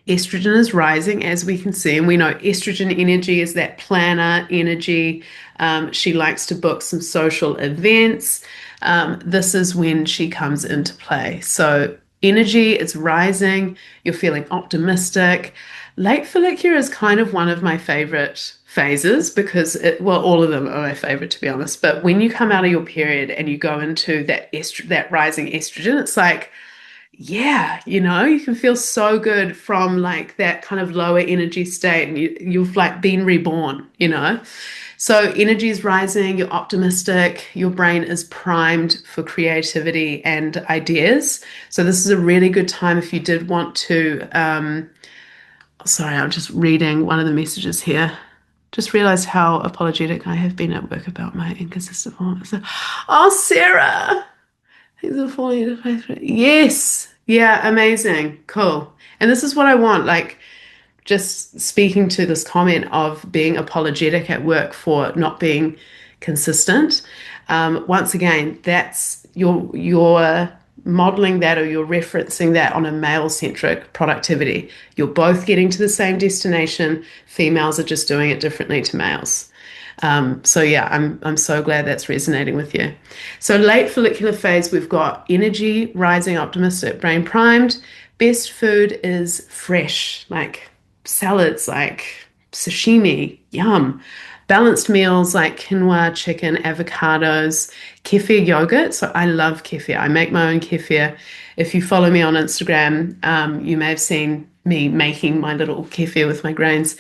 Estrogen is rising, as we can see, and we know estrogen energy is that planner energy. She likes to book some social events. This is when she comes into play. So energy is rising, you're feeling optimistic. Late follicular is kind of one of my favorite phases because all of them are my favorite, to be honest. But when you come out of your period and you go into that rising estrogen, it's like, yeah, you can feel so good from like that kind of lower energy state, and you've like been reborn. So energy is rising, you're optimistic, your brain is primed for creativity and ideas. So this is a really good time if you did want to, sorry, I'm just reading one of the messages here. Just realized how apologetic I have been at work about my inconsistent hormones. So, oh, Sarah, things are falling into place. Yes. Yeah, amazing. Cool. And this is what I want, like just speaking to this comment of being apologetic at work for not being consistent. Once again, that's you're modeling that, or you're referencing that on a male-centric productivity. You're both getting to the same destination. Females are just doing it differently to males. So yeah, I'm so glad that's resonating with you. So late follicular phase, we've got energy, rising, optimistic, brain primed. Best food is fresh, like salads, like sashimi, yum. Balanced meals like quinoa, chicken, avocados, kefir yogurt. So I love kefir. I make my own kefir. If you follow me on Instagram, you may have seen me making my little kefir with my grains.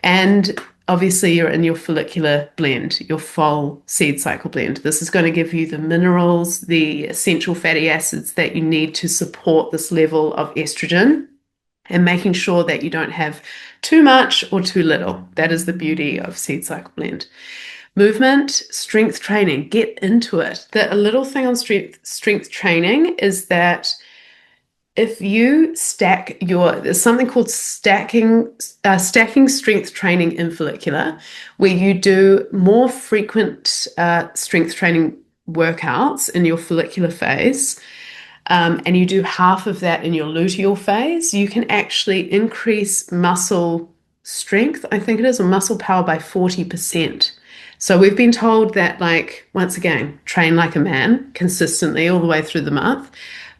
And obviously, you're in your follicular blend, your full seed cycle blend. This is going to give you the minerals, the essential fatty acids that you need to support this level of estrogen, and making sure that you don't have too much or too little. That is the beauty of seed cycle blend. Movement, strength training, get into it. A little thing on strength training is that if you there's something called stacking strength training in follicular, where you do more frequent strength training workouts in your follicular phase, and you do half of that in your luteal phase, you can actually increase muscle strength, I think it is, or muscle power by 40%. So we've been told that, like, once again, train like a man consistently all the way through the month.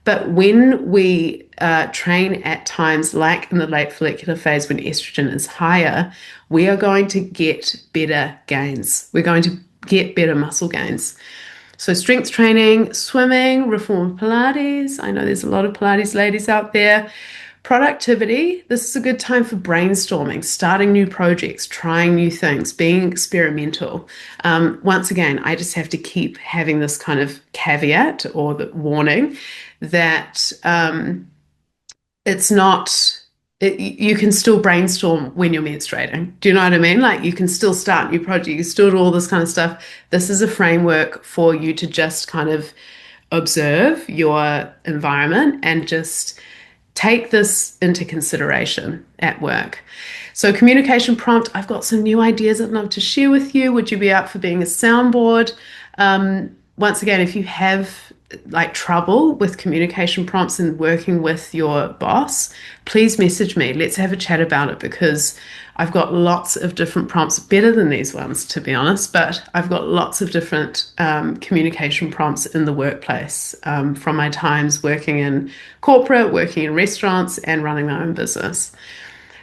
But when we train at times like in the late follicular phase when estrogen is higher, we are going to get better gains. We're going to get better muscle gains. So strength training, swimming, reformer Pilates. I know there's a lot of Pilates ladies out there. Productivity. This is a good time for brainstorming, starting new projects, trying new things, being experimental. Once again, I just have to keep having this kind of caveat or the warning that it's not You can still brainstorm when you're menstruating. Do you know what I mean? Like you can still start new projects, you can still do all this kind of stuff. This is a framework for you to just kind of observe your environment and just take this into consideration at work. So, communication prompt, I've got some new ideas I'd love to share with you. Would you be up for being a soundboard? Once again, if you have like trouble with communication prompts and working with your boss, please message me. Let's have a chat about it because I've got lots of different prompts, better than these ones, to be honest, but I've got lots of different communication prompts in the workplace from my times working in corporate, working in restaurants, and running my own business.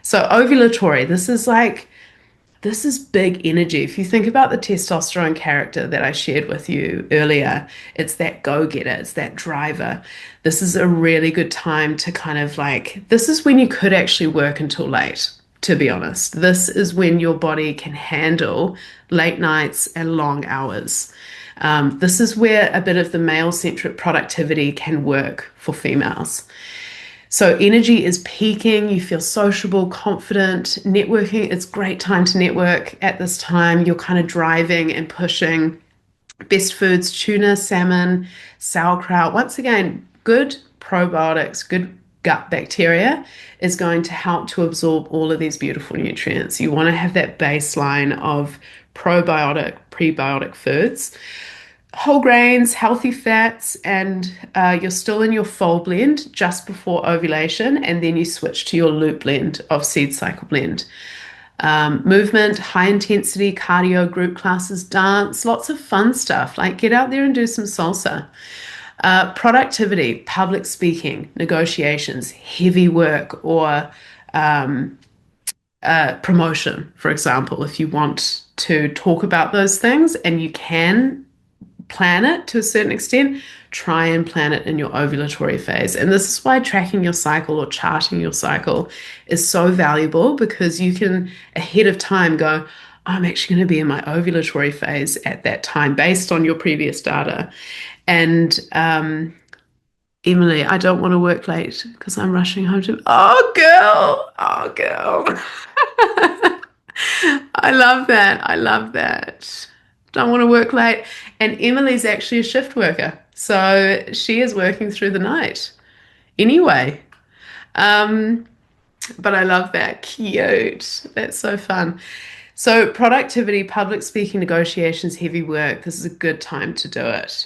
So, ovulatory, this is big energy. If you think about the testosterone character that I shared with you earlier, it's that go-getter, it's that driver. This is a really good time to kind of like, this is when you could actually work until late, to be honest. This is when your body can handle late nights and long hours. This is where a bit of the male-centric productivity can work for females. So energy is peaking, you feel sociable, confident, networking. It's a great time to network at this time. You're kind of driving and pushing best foods, tuna, salmon, sauerkraut. Once again, good probiotics, good gut bacteria is going to help to absorb all of these beautiful nutrients. You want to have that baseline of probiotic, prebiotic foods, whole grains, healthy fats, and you're still in your full blend just before ovulation, and then you switch to your loop blend of seed cycle blend. Movement, high intensity cardio, group classes, dance, lots of fun stuff. Like get out there and do some salsa. Productivity, public speaking, negotiations, heavy work, or promotion, for example, if you want to talk about those things and you can plan it to a certain extent, try and plan it in your ovulatory phase. And this is why tracking your cycle or charting your cycle is so valuable because you can ahead of time go, I'm actually going to be in my ovulatory phase at that time based on your previous data. And Emily, I don't want to work late because I'm rushing home to, oh, girl. I love that. I love that. Don't want to work late. And Emily's actually a shift worker. So she is working through the night anyway. Um, but I love that. Cute. That's so fun. So, productivity, public speaking, negotiations, heavy work, this is a good time to do it.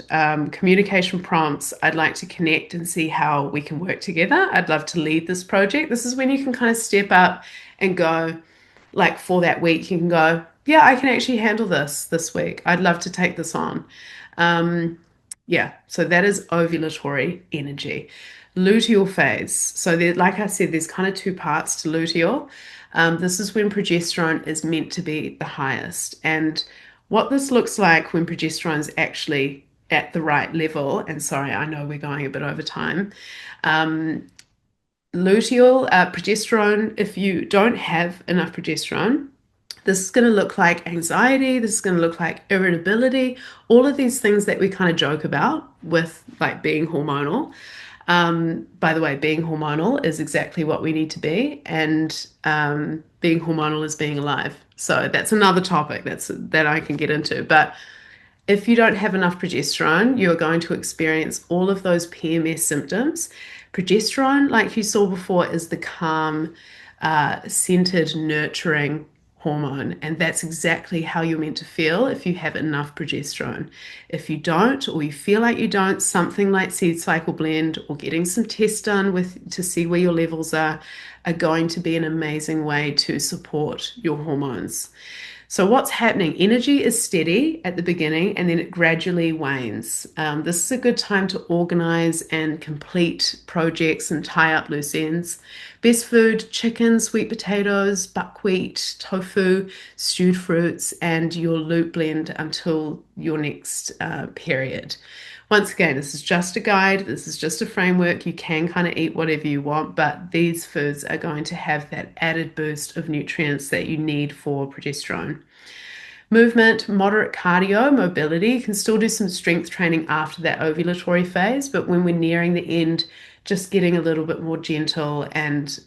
Communication prompts, I'd like to connect and see how we can work together. I'd love to lead this project. This is when you can kind of step up and go, like for that week, you can go, yeah, I can actually handle this week. I'd love to take this on. Um, yeah, so that is ovulatory energy. Luteal phase. So there, like I said, there's kind of two parts to luteal. This is when progesterone is meant to be the highest. And what this looks like when progesterone is actually at the right level, and sorry, I know we're going a bit over time. Um, Luteal, progesterone, if you don't have enough progesterone, this is going to look like anxiety. This is going to look like irritability, all of these things that we kind of joke about with like being hormonal. By the way, being hormonal is exactly what we need to be, and being hormonal is being alive. So that's another topic that I can get into. But if you don't have enough progesterone, you're going to experience all of those PMS symptoms. Progesterone, like you saw before, is the calm, centered, nurturing hormone. And that's exactly how you're meant to feel if you have enough progesterone. If you don't, or you feel like you don't, something like seed cycle blend or getting some tests done to see where your levels are going to be an amazing way to support your hormones. So what's happening? Energy is steady at the beginning and then it gradually wanes. This is a good time to organize and complete projects and tie up loose ends. Best food, chicken, sweet potatoes, buckwheat, tofu, stewed fruits, and your loop blend until your next period. Once again, this is just a guide. This is just a framework. You can kind of eat whatever you want, but these foods are going to have that added boost of nutrients that you need for progesterone. Movement, moderate cardio, mobility. You can still do some strength training after that ovulatory phase, but when we're nearing the end, just getting a little bit more gentle and,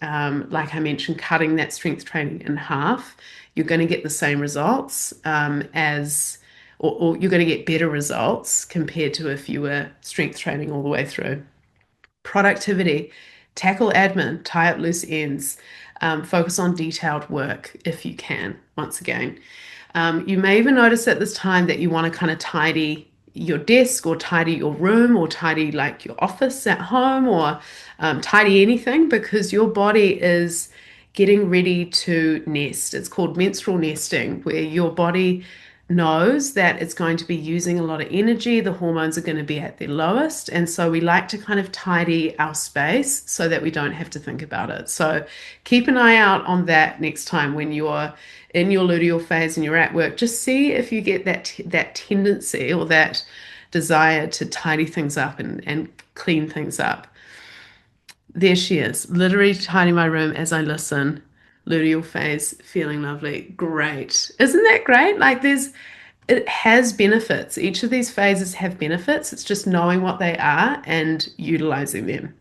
like I mentioned, cutting that strength training in half, you're going to get the same results or you're going to get better results compared to if you were strength training all the way through. Productivity, tackle admin, tie up loose ends, focus on detailed work if you can, once again. You may even notice at this time that you want to kind of tidy your desk or tidy your room or tidy like your office at home or tidy anything because your body is getting ready to nest. It's called menstrual nesting, where your body knows that it's going to be using a lot of energy. The hormones are going to be at their lowest. And so we like to kind of tidy our space so that we don't have to think about it. So keep an eye out on that next time when you're in your luteal phase and you're at work. Just see if you get that tendency or that desire to tidy things up and clean things up. There she is, literally tidying my room as I listen. Luteal phase, feeling lovely. Great. Isn't that great? It has benefits. Each of these phases have benefits. It's just knowing what they are and utilizing them.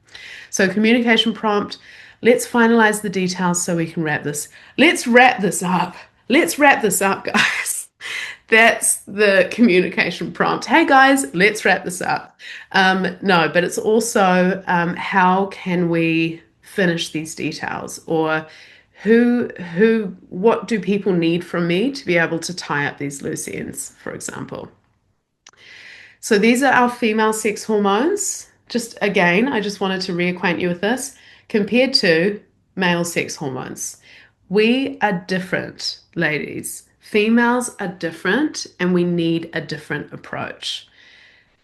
So, communication prompt. Let's finalize the details so we can wrap this. Let's wrap this up. Let's wrap this up, guys. That's the communication prompt. Hey guys, let's wrap this up. No, but it's also how can we finish these details, or what do people need from me to be able to tie up these loose ends, for example. So these are our female sex hormones. Just again, I just wanted to reacquaint you with this compared to male sex hormones. We are different, ladies. Females are different and we need a different approach.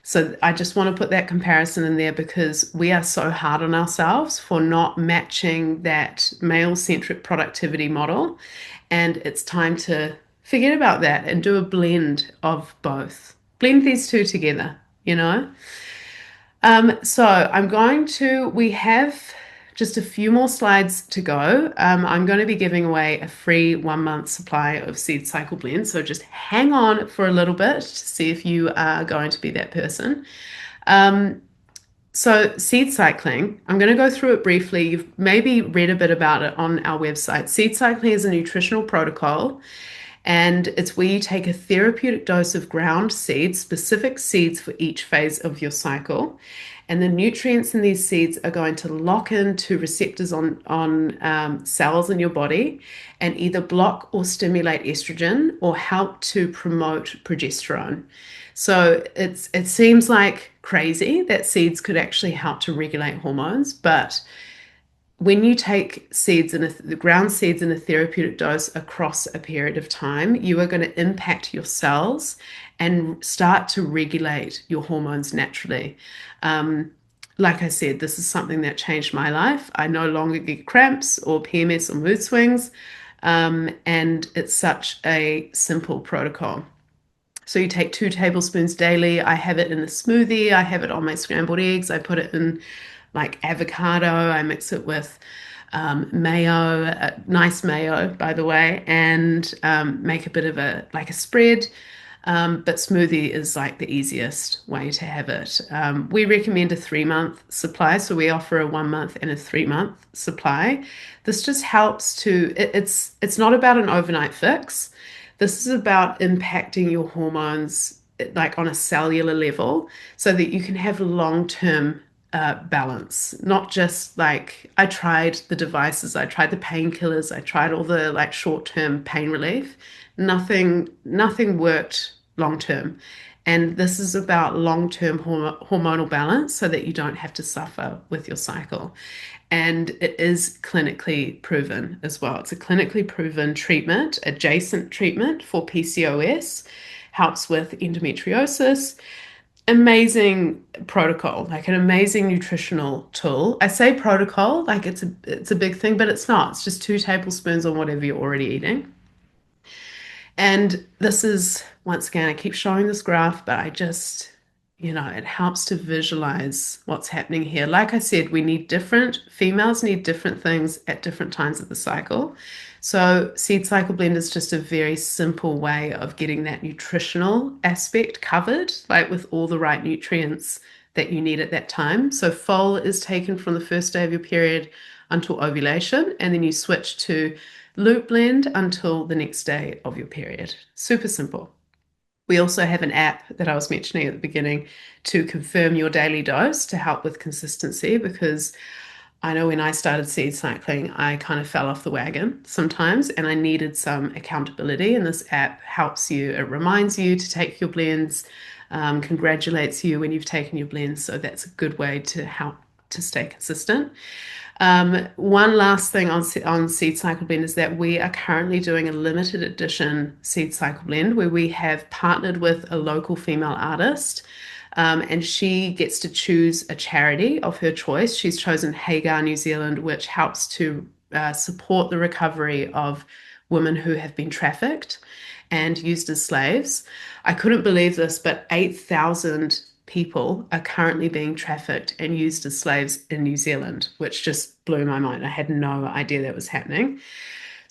So I just want to put that comparison in there because we are so hard on ourselves for not matching that male-centric productivity model. And it's time to forget about that and do a blend of both. Blend these two together, you know? We have just a few more slides to go. I'm going to be giving away a free 1 month supply of seed cycle blends. So just hang on for a little bit to see if you are going to be that person. So seed cycling, I'm going to go through it briefly. You've maybe read a bit about it on our website. Seed cycling is a nutritional protocol, and it's where you take a therapeutic dose of ground seeds, specific seeds for each phase of your cycle. And the nutrients in these seeds are going to lock into receptors on cells in your body and either block or stimulate estrogen or help to promote progesterone. So it seems like crazy that seeds could actually help to regulate hormones, but when you take the ground seeds in a therapeutic dose across a period of time, you are going to impact your cells and start to regulate your hormones naturally. Like I said, this is something that changed my life. I no longer get cramps or PMS or mood swings, and it's such a simple protocol. So you take 2 tablespoons daily. I have it in a smoothie. I have it on my scrambled eggs. I put it in like avocado. I mix it with mayo, nice mayo, by the way, and make a bit of a spread. But smoothie is like the easiest way to have it. We recommend a 3 month supply, so we offer a 1 month and a 3 month supply. This just helps it's not about an overnight fix. This is about impacting your hormones like on a cellular level so that you can have long-term balance, not just like I tried the devices, I tried the painkillers, I tried all the like short-term pain relief. Nothing worked long-term. And this is about long-term hormonal balance so that you don't have to suffer with your cycle. And it is clinically proven as well. It's a clinically proven treatment, adjacent treatment for PCOS, helps with endometriosis. Amazing protocol, like an amazing nutritional tool. I say protocol like it's a big thing, but it's not. It's just 2 tablespoons on whatever you're already eating. And this is, once again, I keep showing this graph, but it helps to visualize what's happening here. Like I said, females need different things at different times of the cycle. So seed cycle blend is just a very simple way of getting that nutritional aspect covered, like with all the right nutrients that you need at that time. So Fol is taken from the first day of your period until ovulation, and then you switch to Loop Blend until the next day of your period. Super simple. We also have an app that I was mentioning at the beginning to confirm your daily dose to help with consistency because I know when I started seed cycling, I kind of fell off the wagon sometimes and I needed some accountability. And this app helps you, it reminds you to take your blends, congratulates you when you've taken your blends. So that's a good way to help to stay consistent. One last thing on Seed Cycle Blend is that we are currently doing a limited edition Seed Cycle Blend where we have partnered with a local female artist. And she gets to choose a charity of her choice. She's chosen Hagar, New Zealand, which helps to support the recovery of women who have been trafficked and used as slaves. I couldn't believe this, but 8,000 people are currently being trafficked and used as slaves in New Zealand, which just blew my mind. I had no idea that was happening.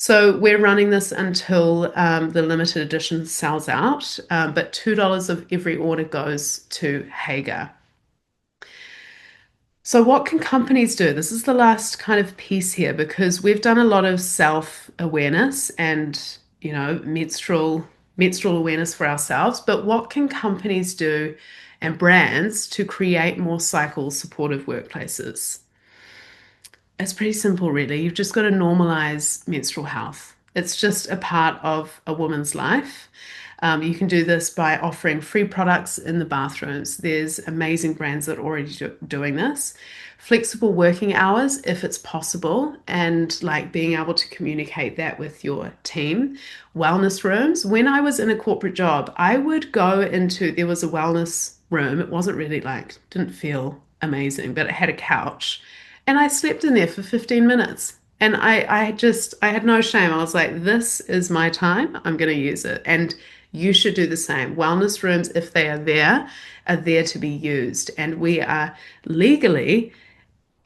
So we're running this until the limited edition sells out, but $2 of every order goes to Hager. So what can companies do? This is the last kind of piece here because we've done a lot of self-awareness and, menstrual awareness for ourselves, but what can companies do and brands to create more cycle supportive workplaces? It's pretty simple, really. You've just got to normalize menstrual health. It's just a part of a woman's life. You can do this by offering free products in the bathrooms. There's amazing brands that are already doing this. Flexible working hours, if it's possible, and like being able to communicate that with your team. Wellness rooms. When I was in a corporate job, I would go into, there was a wellness room. It wasn't really like, didn't feel amazing, but it had a couch. And I slept in there for 15 minutes. And I had no shame. I was like, this is my time. I'm going to use it. And you should do the same. Wellness rooms, if they are there to be used. And we are legally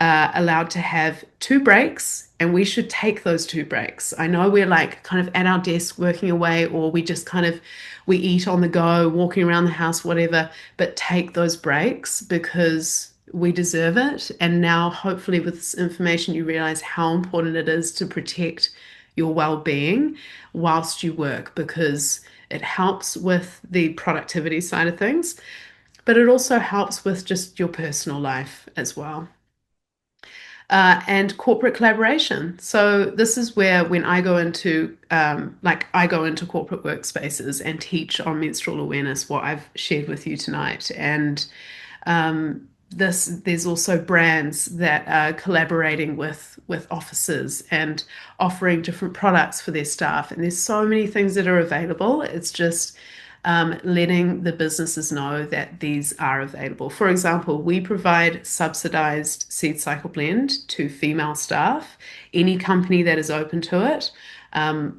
allowed to have 2 breaks, and we should take those 2 breaks. I know we're like kind of at our desk working away, or we just kind of we eat on the go, walking around the house, whatever, but take those breaks because we deserve it. And now, hopefully, with this information, you realize how important it is to protect your well-being whilst you work because it helps with the productivity side of things, but it also helps with just your personal life as well. And corporate collaboration. So this is where when I go into I go into corporate workspaces and teach on menstrual awareness, what I've shared with you tonight. And there's also brands that are collaborating with offices and offering different products for their staff. And there's so many things that are available. It's just letting the businesses know that these are available. For example, we provide subsidized seed cycle blend to female staff, any company that is open to it.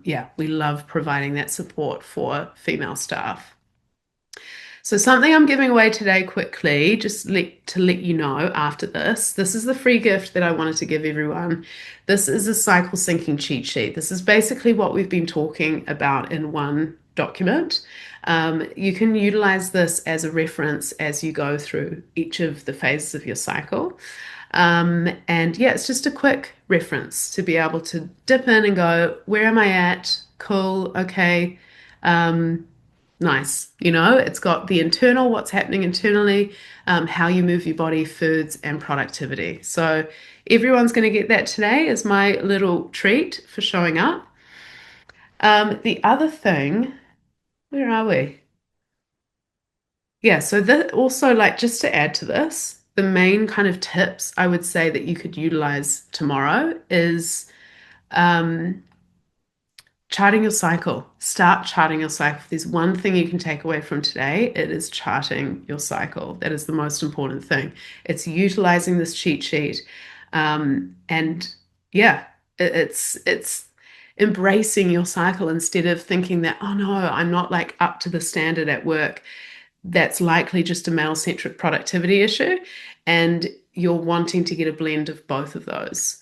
Yeah, we love providing that support for female staff. So something I'm giving away today quickly, to let you know after this. This is the free gift that I wanted to give everyone. This is a cycle syncing cheat sheet. This is basically what we've been talking about in one document. You can utilize this as a reference as you go through each of the phases of your cycle. And yeah, it's just a quick reference to be able to dip in and go, where am I at? Cool, okay. Nice. It's got the internal, what's happening internally, how you move your body, foods, and productivity. So everyone's going to get that today as my little treat for showing up. The other thing, where are we? Yeah, so that also, like, just to add to this, the main kind of tips I would say that you could utilize tomorrow is um, charting your cycle. Start charting your cycle. If there's one thing you can take away from today, it is charting your cycle. That is the most important thing. It's utilizing this cheat sheet. And yeah, it's embracing your cycle instead of thinking that, oh no, I'm not like up to the standard at work. That's likely just a male-centric productivity issue. And you're wanting to get a blend of both of those.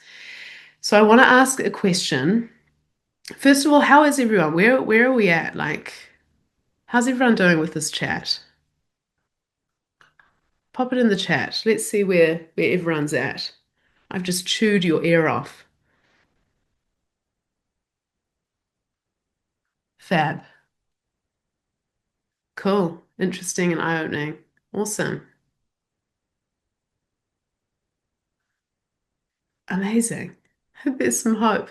So I want to ask a question. First of all, how is everyone? Where are we at? Like, how's everyone doing with this chat? Pop it in the chat. Let's see where everyone's at. I've just chewed your ear off. Fab. Cool. Interesting and eye-opening. Awesome. Amazing. There's some hope.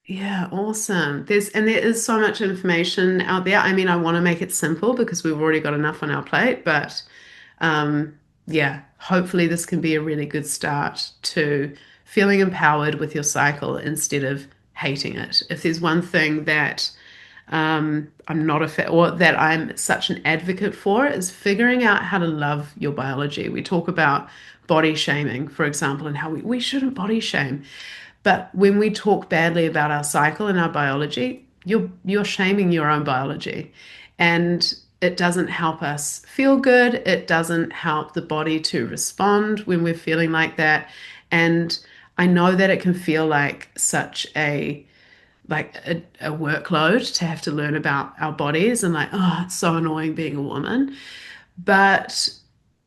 Yeah, awesome. There is so much information out there. I mean, I want to make it simple because we've already got enough on our plate, but yeah, hopefully this can be a really good start to feeling empowered with your cycle instead of hating it. If there's one thing that I'm not a fa or that I'm such an advocate for is figuring out how to love your biology. We talk about body shaming, for example, and how we shouldn't body shame. But when we talk badly about our cycle and our biology, you're shaming your own biology. And it doesn't help us feel good. It doesn't help the body to respond when we're feeling like that. And I know that it can feel like such a workload to have to learn about our bodies and like, oh, it's so annoying being a woman. But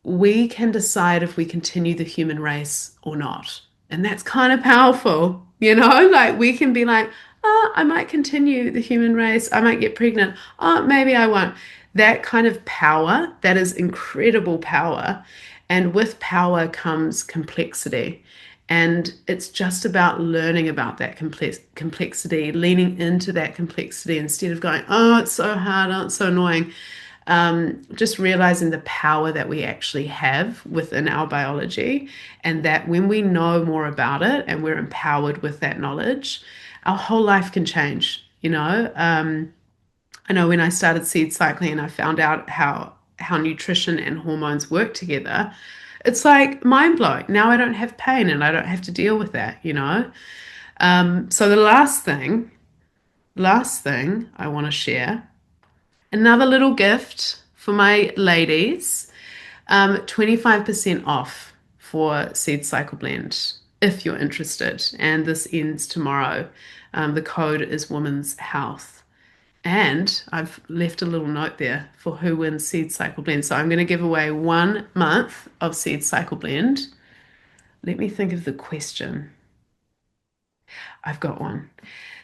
we can decide if we continue the human race or not. And that's kind of powerful, you know? Like we can be like, oh, I might continue the human race. I might get pregnant. Oh, maybe I won't. That kind of power, that is incredible power. And with power comes complexity. And it's just about learning about that complexity, leaning into that complexity instead of going, oh, it's so hard, oh, it's so annoying. Just realizing the power that we actually have within our biology, and that when we know more about it and we're empowered with that knowledge, our whole life can change. I know when I started seed cycling and I found out how nutrition and hormones work together, it's like mind blowing. Now I don't have pain and I don't have to deal with that. So the last thing I want to share, another little gift for my ladies, 25% off for Seed Cycle Blend if you're interested. And this ends tomorrow. The code is Women's Health. And I've left a little note there for who wins Seed Cycle Blend. So I'm going to give away 1 month of Seed Cycle Blend. Let me think of the question. I've got one.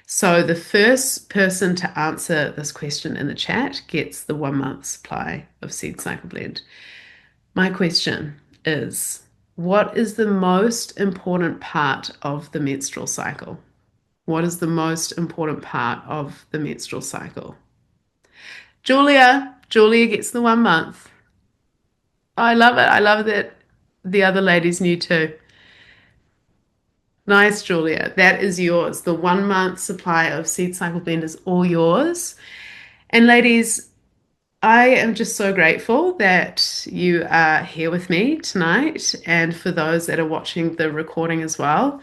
So the first person to answer this question in the chat gets the 1 month supply of Seed Cycle Blend. My question is, what is the most important part of the menstrual cycle? What is the most important part of the menstrual cycle? Julia gets the 1 month. I love it. I love that the other ladies knew too. Nice, Julia. That is yours. The 1 month supply of Seed Cycle Blend is all yours. And ladies, I am just so grateful that you are here with me tonight, and for those that are watching the recording as well.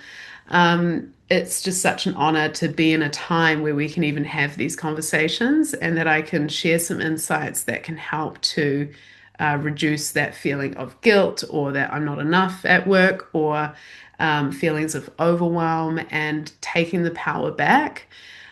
It's just such an honor to be in a time where we can even have these conversations and that I can share some insights that can help to reduce that feeling of guilt or that I'm not enough at work or feelings of overwhelm and taking the power back.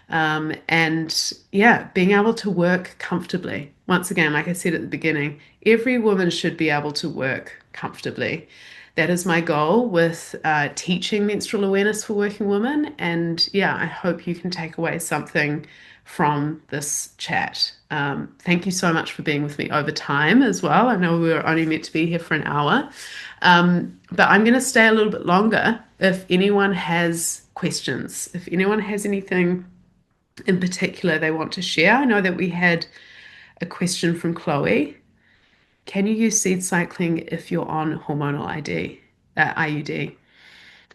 And yeah, being able to work comfortably. Once again, like I said at the beginning, every woman should be able to work comfortably. That is my goal with teaching menstrual awareness for working women. And yeah, I hope you can take away something from this chat. Thank you so much for being with me over time as well. I know we were only meant to be here for an hour, but I'm going to stay a little bit longer if anyone has questions, if anyone has anything in particular they want to share. I know that we had a question from Chloe. Can you use seed cycling if you're on hormonal IUD?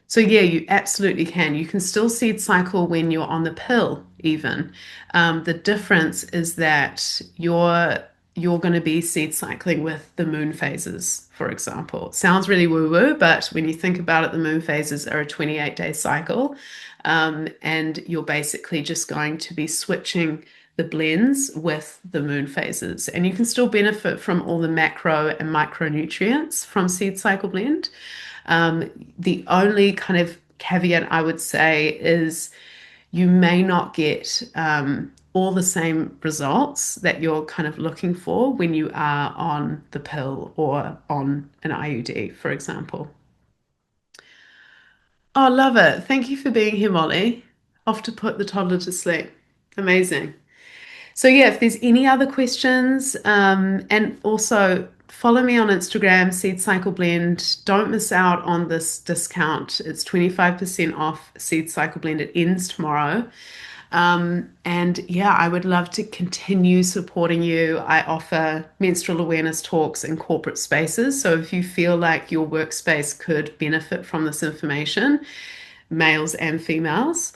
So yeah, you absolutely can. You can still seed cycle when you're on the pill, even. The difference is that you're going to be seed cycling with the moon phases, for example. It sounds really woo-woo, but when you think about it, the moon phases are a 28-day cycle, and you're basically just going to be switching the blends with the moon phases. And you can still benefit from all the macro and micronutrients from seed cycle blend. The only kind of caveat I would say is you may not get all the same results that you're kind of looking for when you are on the pill or on an IUD, for example. Oh, love it. Thank you for being here, Molly. Off to put the toddler to sleep. Amazing. So yeah, if there's any other questions, and also follow me on Instagram, Seed Cycle Blend. Don't miss out on this discount. It's 25% off Seed Cycle Blend. It ends tomorrow. And yeah, I would love to continue supporting you. I offer menstrual awareness talks in corporate spaces. So if you feel like your workspace could benefit from this information, males and females,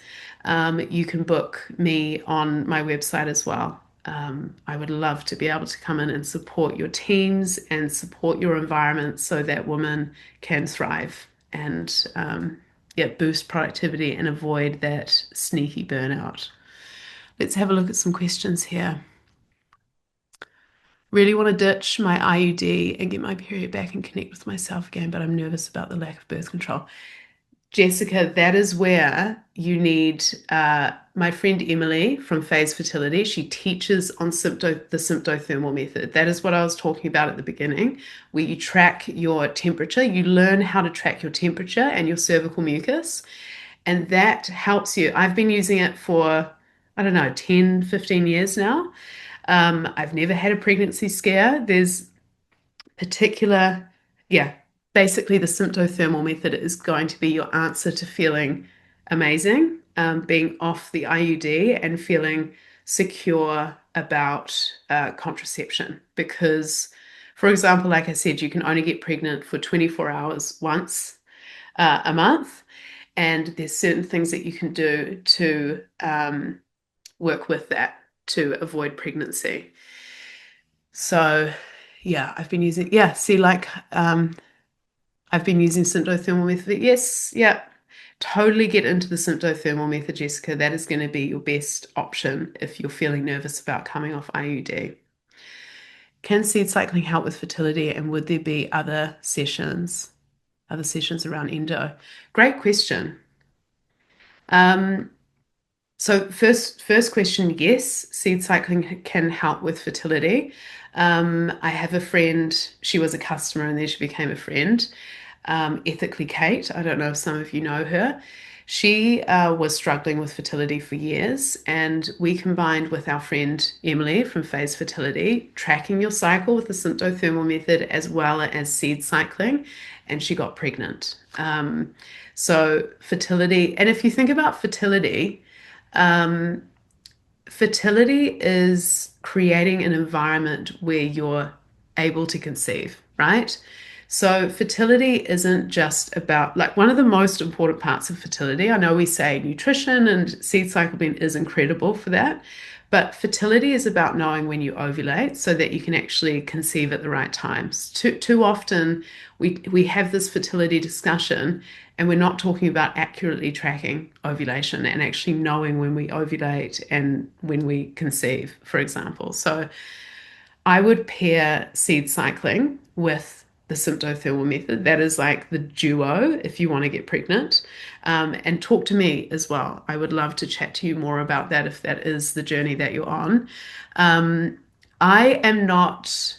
you can book me on my website as well. I would love to be able to come in and support your teams and support your environment so that women can thrive and yeah, boost productivity and avoid that sneaky burnout. Let's have a look at some questions here. Really want to ditch my IUD and get my period back and connect with myself again, but I'm nervous about the lack of birth control. Jessica, that is where you need my friend Emily from Phase Fertility. She teaches on the symptothermal method. That is what I was talking about at the beginning, where you track your temperature. You learn how to track your temperature and your cervical mucus, and that helps you. I've been using it for, I don't know, 10, 15 years now. I've never had a pregnancy scare. There's particular, yeah, basically the symptothermal method is going to be your answer to feeling amazing, being off the IUD and feeling secure about contraception. Because, for example, like I said, you can only get pregnant for 24 hours once a month. And there's certain things that you can do to work with that to avoid pregnancy. So yeah, I've been using, yeah, see, like I've been using symptothermal method. Yes, yeah, totally get into the symptothermal method, Jessica. That is going to be your best option if you're feeling nervous about coming off IUD. Can seed cycling help with fertility, and would there be other sessions around endo? Great question. Um, So first question, yes, seed cycling can help with fertility. I have a friend, she was a customer and then she became a friend, Ethically Kate. I don't know if some of you know her. She was struggling with fertility for years, and we combined with our friend Emily from Phase Fertility, tracking your cycle with the symptothermal method as well as seed cycling, and she got pregnant. So fertility, and if you think about fertility, um, fertility is creating an environment where you're able to conceive, right? So fertility isn't just about like one of the most important parts of fertility. I know we say nutrition and seed cycle blend is incredible for that, but fertility is about knowing when you ovulate so that you can actually conceive at the right times. Too often we have this fertility discussion and we're not talking about accurately tracking ovulation and actually knowing when we ovulate and when we conceive, for example. So I would pair seed cycling with the symptothermal method. That is like the duo if you want to get pregnant. And talk to me as well. I would love to chat to you more about that if that is the journey that you're on. Um, I am not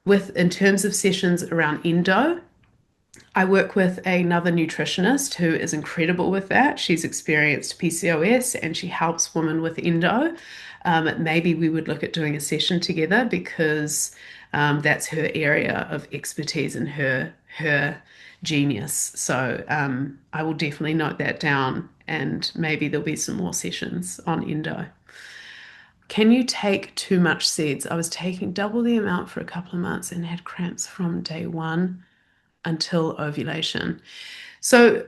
in terms of sessions around endo, I work with another nutritionist who is incredible with that. She's experienced PCOS and she helps women with endo. Maybe we would look at doing a session together because that's her area of expertise and her genius. So I will definitely note that down and maybe there'll be some more sessions on endo. Can you take too much seeds? I was taking double the amount for a couple of months and had cramps from day one until ovulation. So,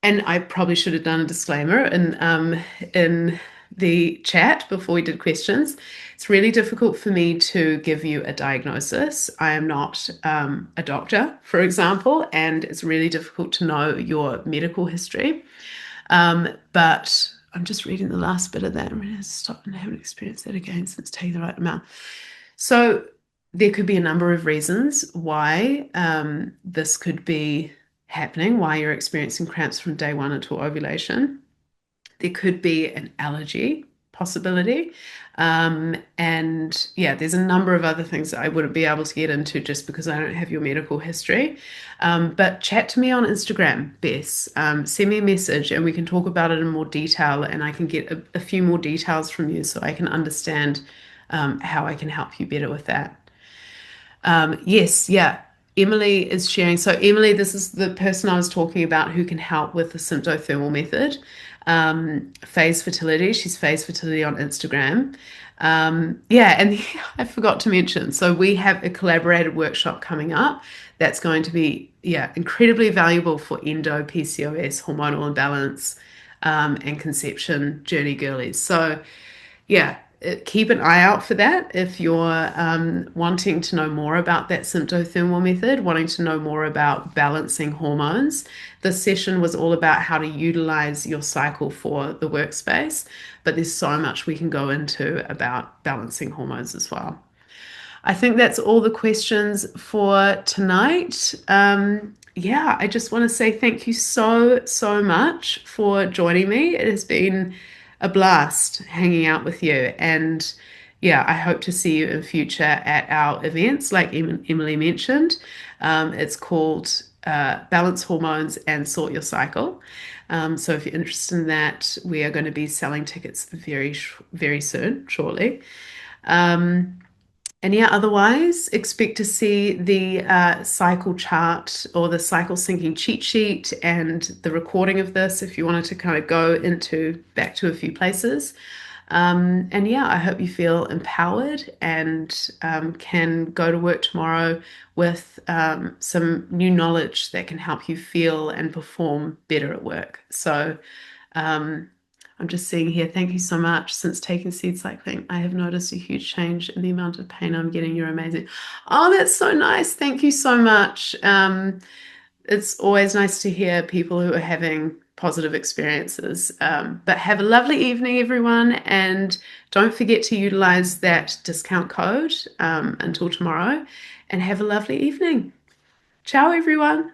and I probably should have done a disclaimer in the chat before we did questions. It's really difficult for me to give you a diagnosis. I am not a doctor, for example, and it's really difficult to know your medical history. But I'm just reading the last bit of that. I'm going to stop and haven't experienced that again since taking the right amount. So there could be a number of reasons why this could be happening, why you're experiencing cramps from day one until ovulation. There could be an allergy, possibility. And yeah, there's a number of other things that I wouldn't be able to get into just because I don't have your medical history. But chat to me on Instagram, Bess. Send me a message and we can talk about it in more detail, and I can get a few more details from you so I can understand how I can help you better with that. Yes, yeah. Emily is sharing. So, Emily, this is the person I was talking about who can help with the symptothermal method. Phase Fertility. She's Phase Fertility on Instagram. Yeah, and I forgot to mention. So, we have a collaborated workshop coming up that's going to be, yeah, incredibly valuable for endo, PCOS, hormonal imbalance, and conception journey girlies. So, yeah, keep an eye out for that if you're wanting to know more about that symptothermal method, wanting to know more about balancing hormones. This session was all about how to utilize your cycle for the workspace, but there's so much we can go into about balancing hormones as well. I think that's all the questions for tonight. Yeah, I just want to say thank you so, so much for joining me. It has been a blast hanging out with you. And yeah, I hope to see you in future at our events, like Emily mentioned. It's called Balance Hormones and Sort Your Cycle. So if you're interested in that, we are going to be selling tickets very soon, shortly. Um, and yeah, otherwise, expect to see the cycle chart or the cycle syncing cheat sheet and the recording of this if you wanted to kind of go into back to a few places. And yeah, I hope you feel empowered and can go to work tomorrow with some new knowledge that can help you feel and perform better at work. So, um, I'm just seeing here, thank you so much. Since taking seed cycling, I have noticed a huge change in the amount of pain I'm getting. You're amazing. Oh, that's so nice. Thank you so much. It's always nice to hear people who are having positive experiences. But have a lovely evening, everyone. And don't forget to utilize that discount code until tomorrow. And have a lovely evening. Ciao, everyone.